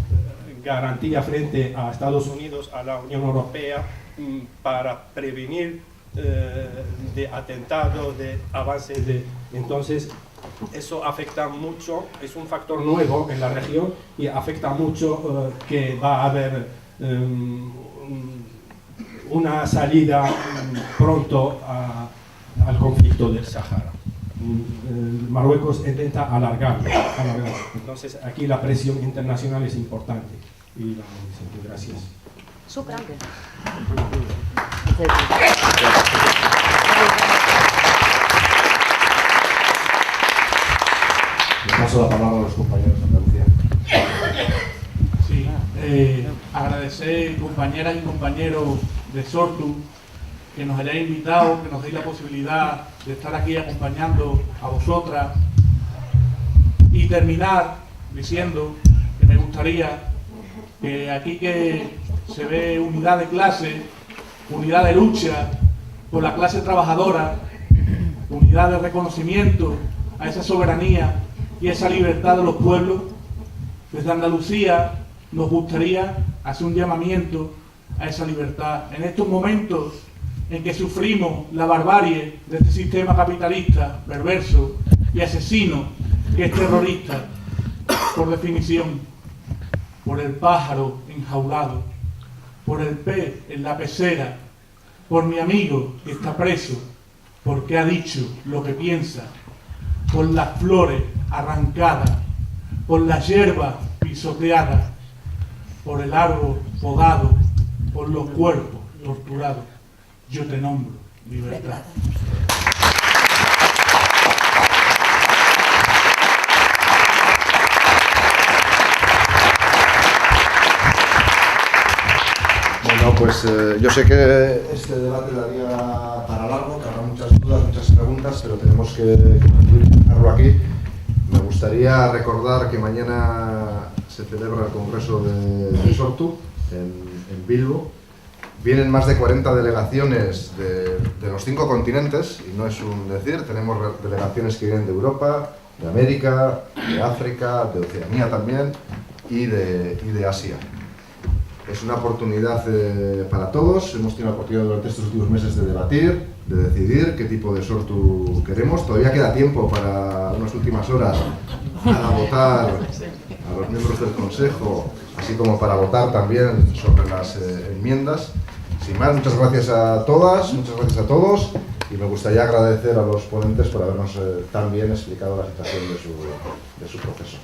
garantía frente a Estados Unidos, a la Unión Europea, para prevenir de atentados, de avances. Entonces eso afecta mucho, es un factor nuevo en la región y afecta mucho que va a haber una salida pronto al conflicto del Sáhara. Marruecos intenta alargarlo. Entonces aquí la presión internacional es importante. Y gracias. Shukran. Le paso la palabra a los compañeros de Andalucía. Sí, agradecer, compañeras y compañeros de Sortu, que nos hayáis invitado, que nos deis la posibilidad de estar aquí acompañando a vosotras, y terminar diciendo que me gustaría que aquí que se ve unidad de clase, unidad de lucha por la clase trabajadora, unidad de reconocimiento a esa soberanía y esa libertad de los pueblos, desde Andalucía nos gustaría hacer un llamamiento a esa libertad. En estos momentos en que sufrimos la barbarie de este sistema capitalista perverso, y asesino que es terrorista por definición, por el pájaro enjaulado, por el pez en la pecera, por mi amigo que está preso porque ha dicho lo que piensa, por las flores arrancadas, por la hierba pisoteada, por el árbol podado, por los cuerpos torturados. Yo te nombro libertad. Bueno, pues yo sé que este debate daría para largo, que habrá muchas dudas, muchas preguntas, pero tenemos que dejarlo aquí. Me gustaría recordar que mañana se celebra el Congreso de Sortu en Bilbo. Vienen más de 40 delegaciones de los 5 continentes, y no es un decir, tenemos delegaciones que vienen de Europa, de América, de África, de Oceanía también, y de Asia. Es una oportunidad para todos. Hemos tenido la oportunidad durante estos últimos meses de debatir, de decidir qué tipo de Sortu queremos. Todavía queda tiempo para unas últimas horas para votar a los miembros del Consejo, así como para votar también sobre las enmiendas. Sin más, muchas gracias a todas, muchas gracias a todos, y me gustaría agradecer a los ponentes por habernos tan bien explicado la situación de su proceso.